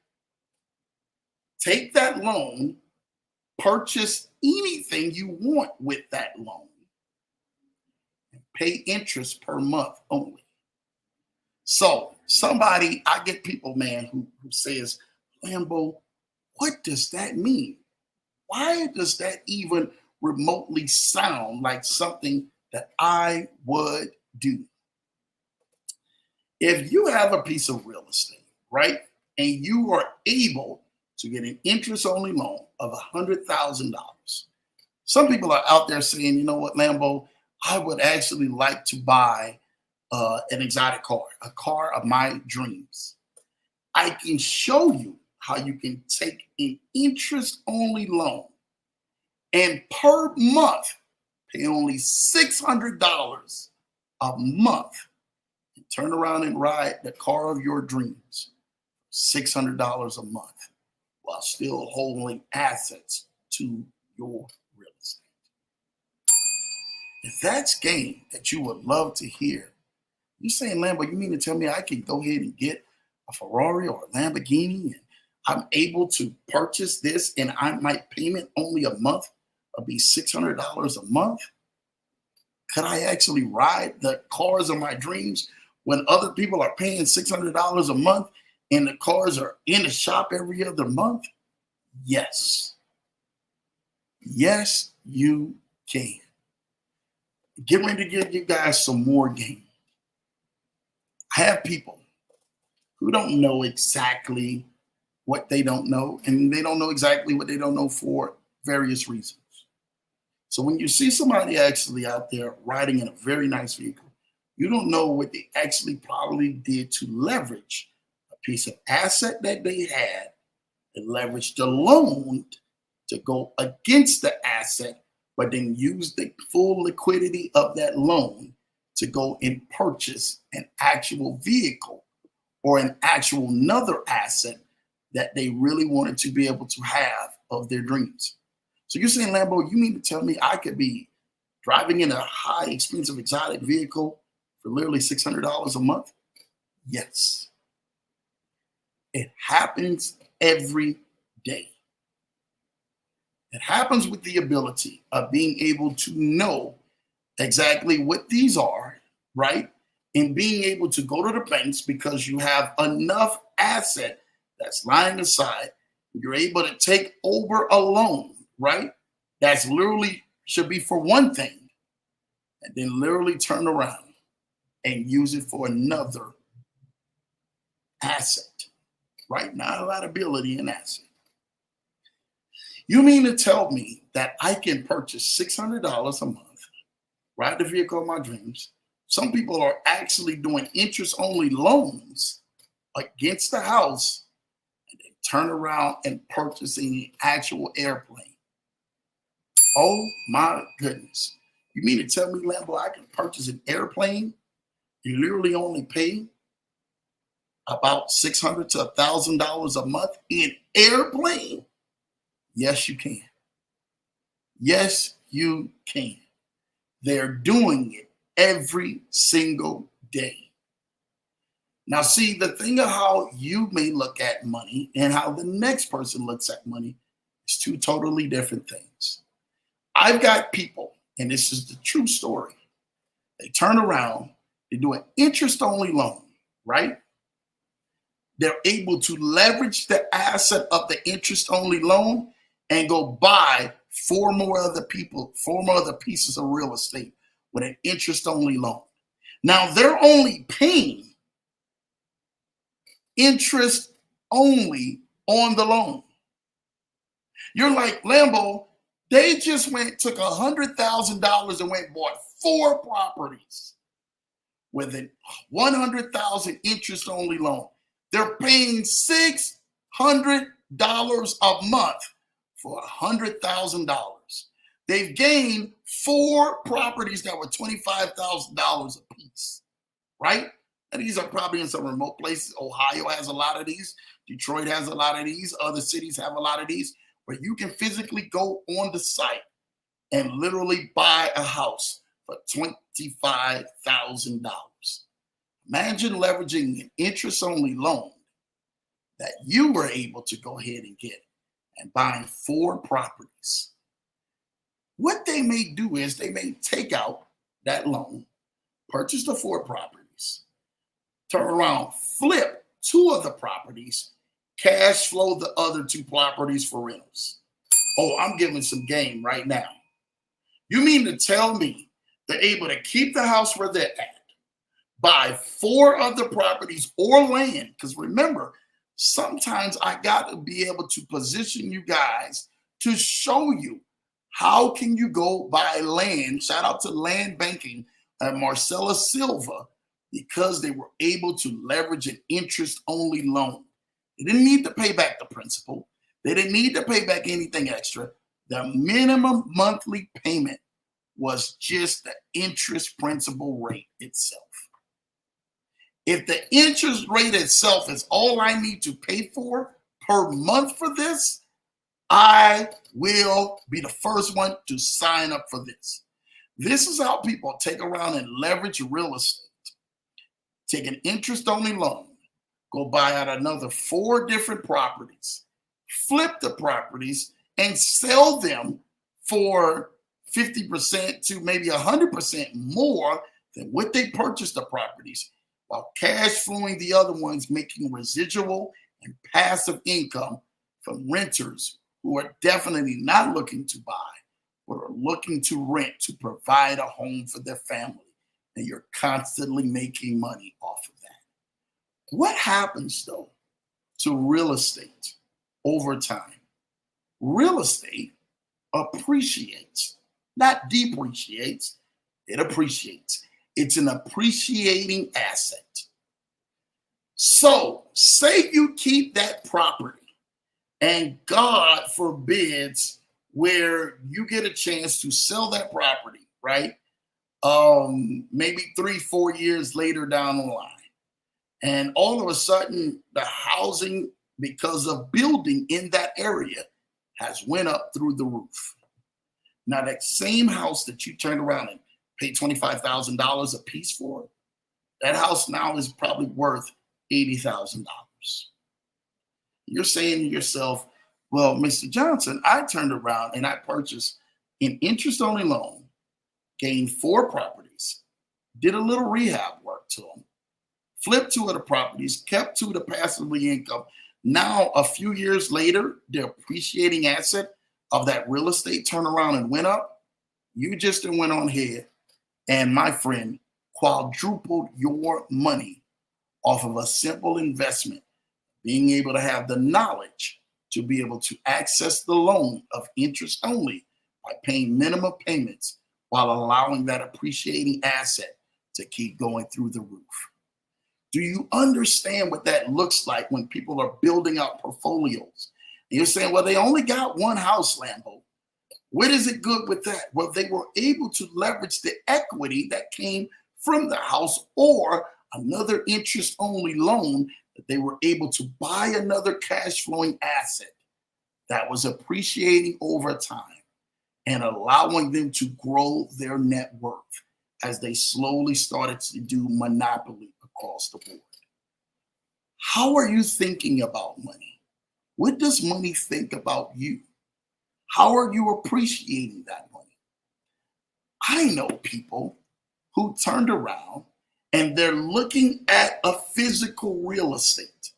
Take that loan, purchase anything you want with that loan, and pay interest per month only. So I get people, man, who says, Lambo, what does that mean? Why does that even remotely sound like something that I would do? If you have a piece of real estate, right, and you are able to get an interest-only loan of $100,000, some people are out there saying, you know what, Lambo, I would actually like to buy an exotic car, a car of my dreams. I can show you how you can take an interest-only loan and per month pay only $600 a month and turn around and ride the car of your dreams, $600 a month, while still holding assets to your real estate. If that's game that you would love to hear, you saying, Lambo, you mean to tell me I can go ahead and get a Ferrari or a Lamborghini and I'm able to purchase this and my payment only a month will be $600 a month? Could I actually ride the cars of my dreams when other people are paying $600 a month and the cars are in the shop every other month? Yes. Yes, you can. Get ready to give you guys some more game. I have people who don't know exactly what they don't know, and they don't know exactly what they don't know for various reasons. So when you see somebody actually out there riding in a very nice vehicle, you don't know what they actually probably did to leverage a piece of asset that they had and leverage the loan to go against the asset, but then use the full liquidity of that loan to go and purchase an actual vehicle or an actual another asset that they really wanted to be able to have of their dreams. So you're saying, Lambo, you mean to tell me I could be driving in a high expensive exotic vehicle for literally $600 a month? Yes. It happens every day. It happens with the ability of being able to know exactly what these are, right? And being able to go to the banks because you have enough asset that's lying aside. You're able to take over a loan, right? That's literally should be for one thing, and then literally turn around and use it for another asset, right? Not a liability, an asset. You mean to tell me that I can purchase $600 a month, ride the vehicle of my dreams? Some people are actually doing interest-only loans against the house, and they turn around and purchasing an actual airplane. Oh my goodness. You mean to tell me, Lambo, I can purchase an airplane and literally only pay about $600 to $1,000 a month in airplane? Yes, you can. Yes, you can. They're doing it every single day. Now, see, the thing of how you may look at money and how the next person looks at money is two totally different things. I've got people, and this is the true story. They turn around, they do an interest-only loan, right? They're able to leverage the asset of the interest-only loan and go buy four more other pieces of real estate with an interest-only loan. Now they're only paying interest only on the loan. You're like, Lambo, they just took $100,000 and went and bought 4 properties with a $100,000 interest-only loan. They're paying $600 a month for $100,000. They've gained 4 properties that were $25,000 a piece, right? And these are probably in some remote places. Ohio has a lot of these. Detroit has a lot of these. Other cities have a lot of these, where you can physically go on the site and literally buy a house for $25,000. Imagine leveraging an interest-only loan that you were able to go ahead and get and buying 4 properties. What they may do is they may take out that loan, purchase the 4 properties, turn around, flip 2 of the properties, cash flow the other 2 properties for rentals. Oh, I'm giving some game right now. You mean to tell me they're able to keep the house where they're at, buy 4 other properties or land? Because remember, sometimes I got to be able to position you guys to show you how can you go buy land. Shout out to Land Banking and Marcella Silva, because they were able to leverage an interest-only loan. They didn't need to pay back the principal. They didn't need to pay back anything extra. The minimum monthly payment was just the interest principal rate itself. If the interest rate itself is all I need to pay for per month for this, I will be the first one to sign up for this. This is how people take around and leverage real estate. Take an interest-only loan, go buy out another 4 different properties, flip the properties, and sell them for 50% to maybe 100% more than what they purchased the properties, while cash flowing the other ones, making residual and passive income from renters who are definitely not looking to buy, but are looking to rent to provide a home for their family. And you're constantly making money off of that. What happens, though, to real estate over time? Real estate appreciates, not depreciates. It appreciates. It's an appreciating asset. So say you keep that property, and God forbids where you get a chance to sell that property, right? Maybe 3-4 years later down the line. And all of a sudden, the housing, because of building in that area, has went up through the roof. Now, that same house that you turned around and paid $25,000 a piece for, that house now is probably worth $80,000. You're saying to yourself, well, Mr. Johnson, I turned around and I purchased an interest-only loan, gained 4 properties, did a little rehab work to them, flipped 2 of the properties, kept 2 of the passively income. Now, a few years later, the appreciating asset of that real estate turned around and went up. You just went on ahead and, my friend, quadrupled your money off of a simple investment, being able to have the knowledge to be able to access the loan of interest only by paying minimum payments while allowing that appreciating asset to keep going through the roof. Do you understand what that looks like when people are building out portfolios? And you're saying, well, they only got 1 house, Lambo. What is it good with that? Well, they were able to leverage the equity that came from the house or another interest-only loan that they were able to buy another cash flowing asset that was appreciating over time and allowing them to grow their net worth as they slowly started to do monopoly across the board. How are you thinking about money? What does money think about you? How are you appreciating that money? I know people who turned around and they're looking at a physical real estate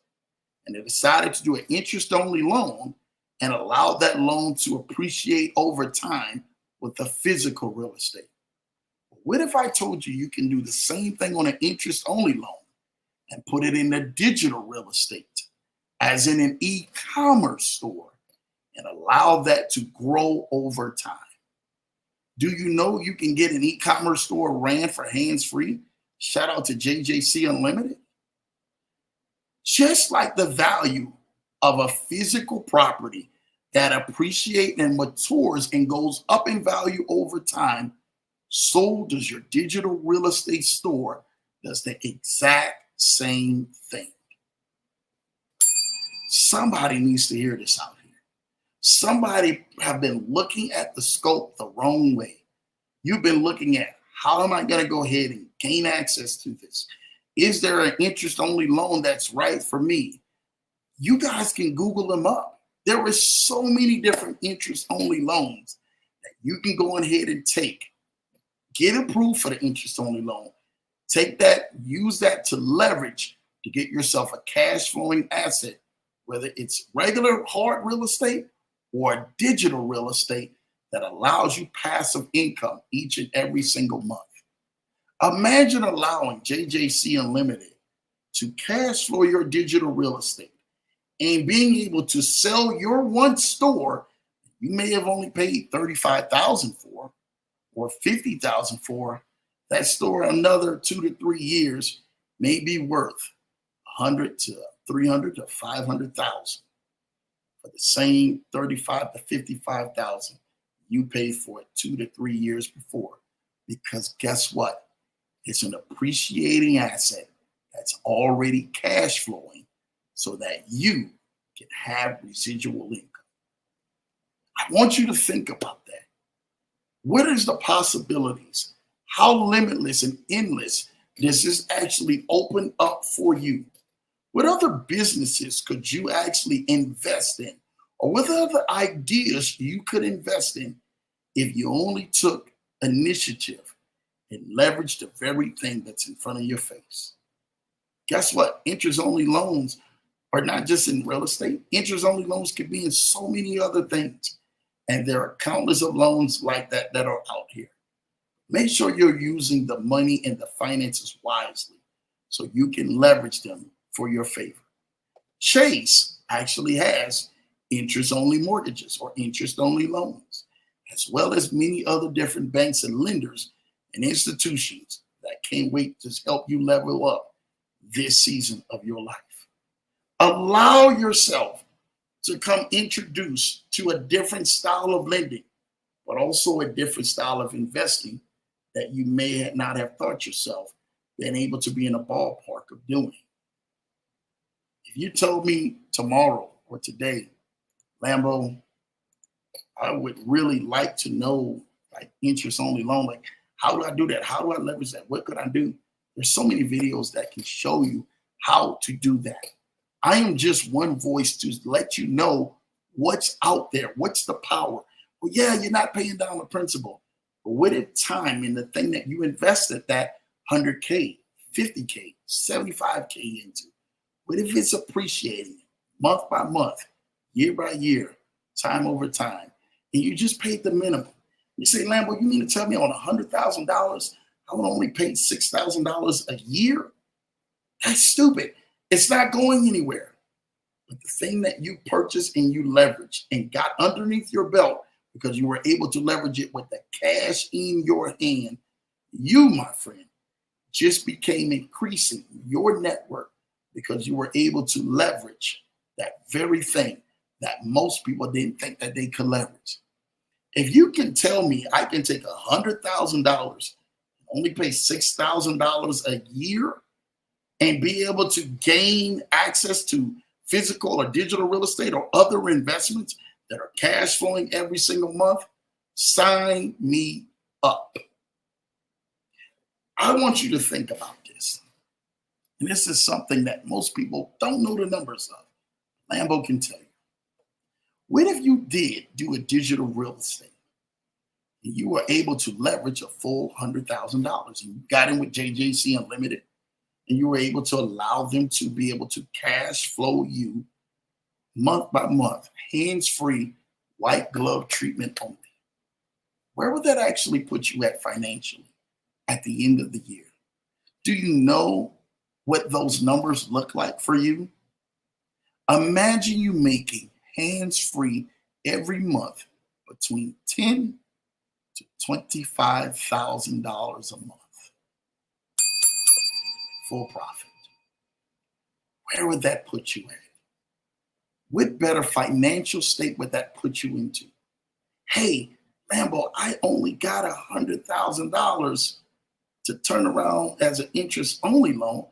and they decided to do an interest-only loan and allow that loan to appreciate over time with the physical real estate. What if I told you you can do the same thing on an interest-only loan and put it in a digital real estate, as in an e-commerce store, and allow that to grow over time? Do you know you can get an e-commerce store ran for hands-free? Shout out to JJC Unlimited. Just like the value of a physical property that appreciates and matures and goes up in value over time, so does your digital real estate store does the exact same thing. Somebody needs to hear this out here. Somebody have been looking at the scope the wrong way. You've been looking at, how am I going to go ahead and gain access to this? Is there an interest-only loan that's right for me? You guys can Google them up. There are so many different interest-only loans that you can go ahead and take. Get approved for the interest-only loan. Take that, use that to leverage to get yourself a cash-flowing asset, whether it's regular hard real estate or digital real estate that allows you passive income each and every single month. Imagine allowing JJC Unlimited to cash flow your digital real estate and being able to sell your one store you may have only paid $35,000 for or $50,000 for. That store another 2 to 3 years may be worth $100,000 to $300,000 to $500,000 for the same $35,000 to $55,000 you paid for it 2 to 3 years before. Because guess what? It's an appreciating asset that's already cash flowing so that you can have residual income. I want you to think about that. What is the possibilities? How limitless and endless does this actually open up for you? What other businesses could you actually invest in? Or what other ideas you could invest in if you only took initiative and leveraged the very thing that's in front of your face? Guess what? Interest-only loans are not just in real estate. Interest-only loans can be in so many other things. And there are countless of loans like that that are out here. Make sure you're using the money and the finances wisely so you can leverage them for your favor. Chase actually has interest-only mortgages or interest-only loans, as well as many other different banks and lenders and institutions that can't wait to help you level up this season of your life. Allow yourself to come introduced to a different style of lending, but also a different style of investing that you may not have thought yourself been able to be in a ballpark of doing. If you told me tomorrow or today, Lambo, I would really like to know, like, interest only loan. Like, how do I do that? How do I leverage that? What could I do? There's so many videos that can show you how to do that. I am just one voice to let you know what's out there. What's the power? Well, yeah, you're not paying down the principal. But what if time in the thing that you invested that 100K, 50K, 75K into? What if it's appreciating month by month, year by year, time over time, and you just paid the minimum? You say, Lambo, you mean to tell me on $100,000, I would only pay $6,000 a year? That's stupid. It's not going anywhere. But the thing that you purchased and you leveraged and got underneath your belt because you were able to leverage it with the cash in your hand, you, my friend, just became increasing your network because you were able to leverage that very thing that most people didn't think that they could leverage. If you can tell me I can take $100,000, only pay $6,000 a year, and be able to gain access to physical or digital real estate or other investments that are cash flowing every single month, sign me up. I want you to think about this. And this is something that most people don't know the numbers of. Lambo can tell you. What if you did do a digital real estate and you were able to leverage a full $100,000 and you got in with JJC Unlimited and you were able to allow them to be able to cash flow you month by month, hands-free, white glove treatment only? Where would that actually put you at financially at the end of the year? Do you know what those numbers look like for you? Imagine you making hands-free every month between $10,000 to $25,000 a month. Full profit. Where would that put you at? What better financial state would that put you into? Hey, Lambo, I only got $100,000 to turn around as an interest-only loan.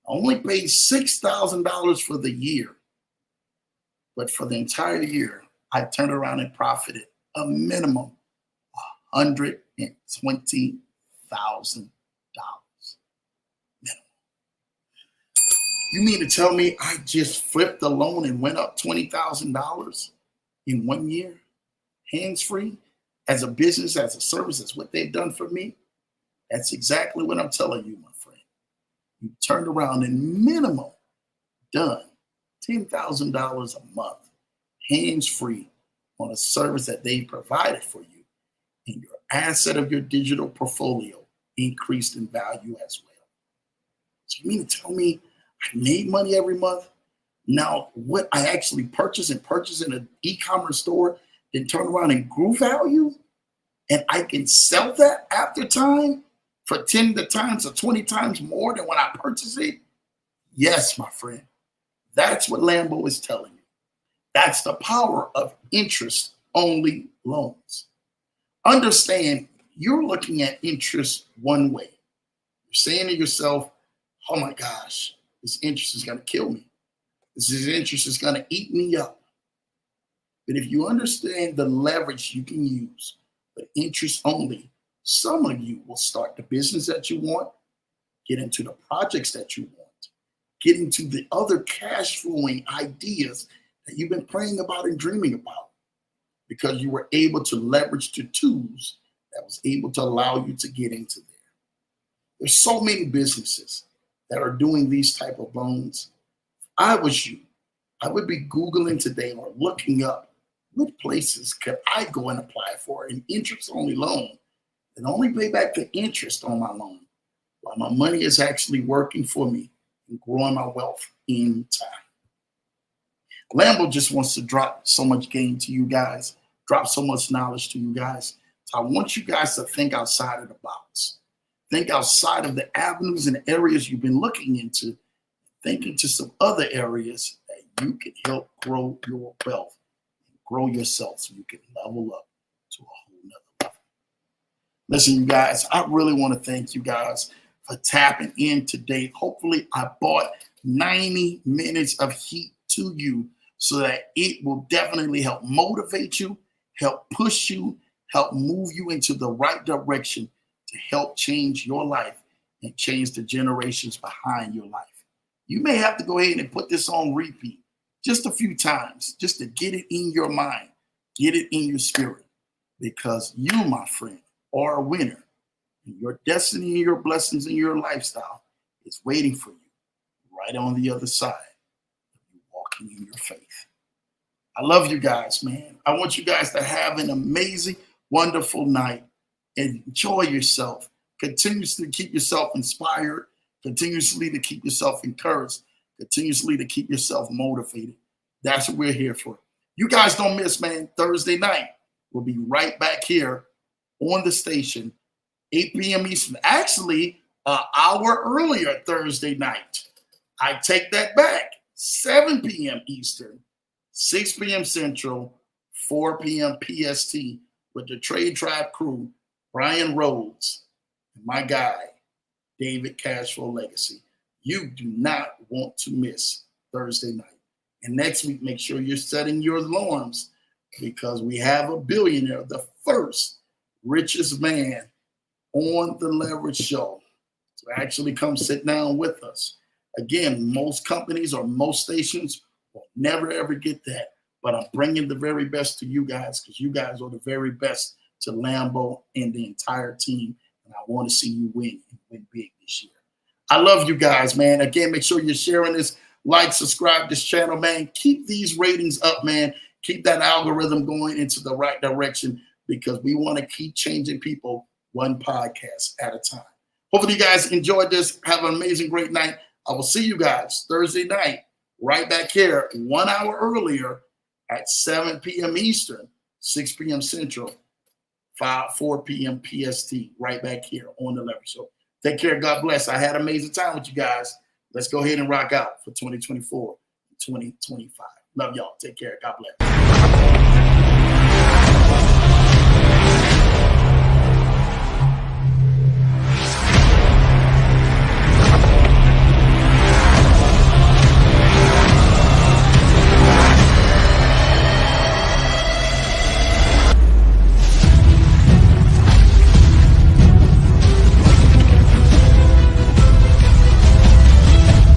I only paid $6,000 for the year. But for the entire year, I turned around and profited a minimum of $120,000. You mean to tell me I just flipped the loan and went up $20,000 in 1 year, hands-free, as a business, as a service? That's what they've done for me. That's exactly what I'm telling you, my friend. You turned around and minimum done $10,000 a month, hands-free, on a service that they provided for you, and your asset of your digital portfolio increased in value as well. So you mean to tell me I made money every month? Now, what I actually purchased in an e-commerce store, then turn around and grew value, and I can sell that after time for 10 times or 20 times more than when I purchased it? Yes, my friend. That's what Lambo is telling you. That's the power of interest-only loans. Understand, you're looking at interest one way. You're saying to yourself, oh my gosh, this interest is going to kill me. This interest is going to eat me up. But if you understand the leverage you can use, but interest only, some of you will start the business that you want, get into the projects that you want, get into the other cash flowing ideas that you've been praying about and dreaming about, because you were able to leverage the tools that was able to allow you to get into there. There's so many businesses that are doing these type of loans. If I was you, I would be Googling today or looking up what places could I go and apply for an interest-only loan and only pay back the interest on my loan while my money is actually working for me and growing my wealth in time. Lambo just wants to drop so much game to you guys, drop so much knowledge to you guys. So I want you guys to think outside of the box. Think outside of the avenues and areas you've been looking into. Think into some other areas that you can help grow your wealth, grow yourself so you can level up to a whole nother level. Listen, you guys, I really want to thank you guys for tapping in today. Hopefully, I brought 90 minutes of heat to you so that it will definitely help motivate you, help push you, help move you into the right direction to help change your life and change the generations behind your life. You may have to go ahead and put this on repeat just a few times just to get it in your mind, get it in your spirit, because you, my friend, are a winner. And your destiny and your blessings and your lifestyle is waiting for you right on the other side of you walking in your faith. I love you guys, man. I want you guys to have an amazing, wonderful night. Enjoy yourself. Continuously keep yourself inspired. Continuously to keep yourself encouraged. Continuously to keep yourself motivated. That's what we're here for. You guys don't miss, man. Thursday night, we'll be right back here on the station, 8 p.m. Eastern. Actually, an hour earlier Thursday night. I take that back. 7 p.m. Eastern, 6 p.m. Central, 4 p.m. PST with the Trade Tribe crew, Brian Rhodes, and my guy, David Cashflow Legacy. You do not want to miss Thursday night. And next week, make sure you're setting your alarms because we have a billionaire, the first richest man on the Leverage Show, to actually come sit down with us. Again, most companies or most stations will never, ever get that. But I'm bringing the very best to you guys because you guys are the very best to Lambo and the entire team. And I want to see you win and win big this year. I love you guys, man. Again, make sure you're sharing this. Like, subscribe this channel, man. Keep these ratings up, man. Keep that algorithm going into the right direction because we want to keep changing people one podcast at a time. Hopefully you guys enjoyed this. Have an amazing, great night. I will see you guys Thursday night right back here 1 hour earlier at 7 p.m. Eastern, 6 p.m. Central, 4 p.m. PST, right back here on the Leverage Show. Take care. God bless. I had an amazing time with you guys. Let's go ahead and rock out for 2024 and 2025. Love y'all. Take care. God bless.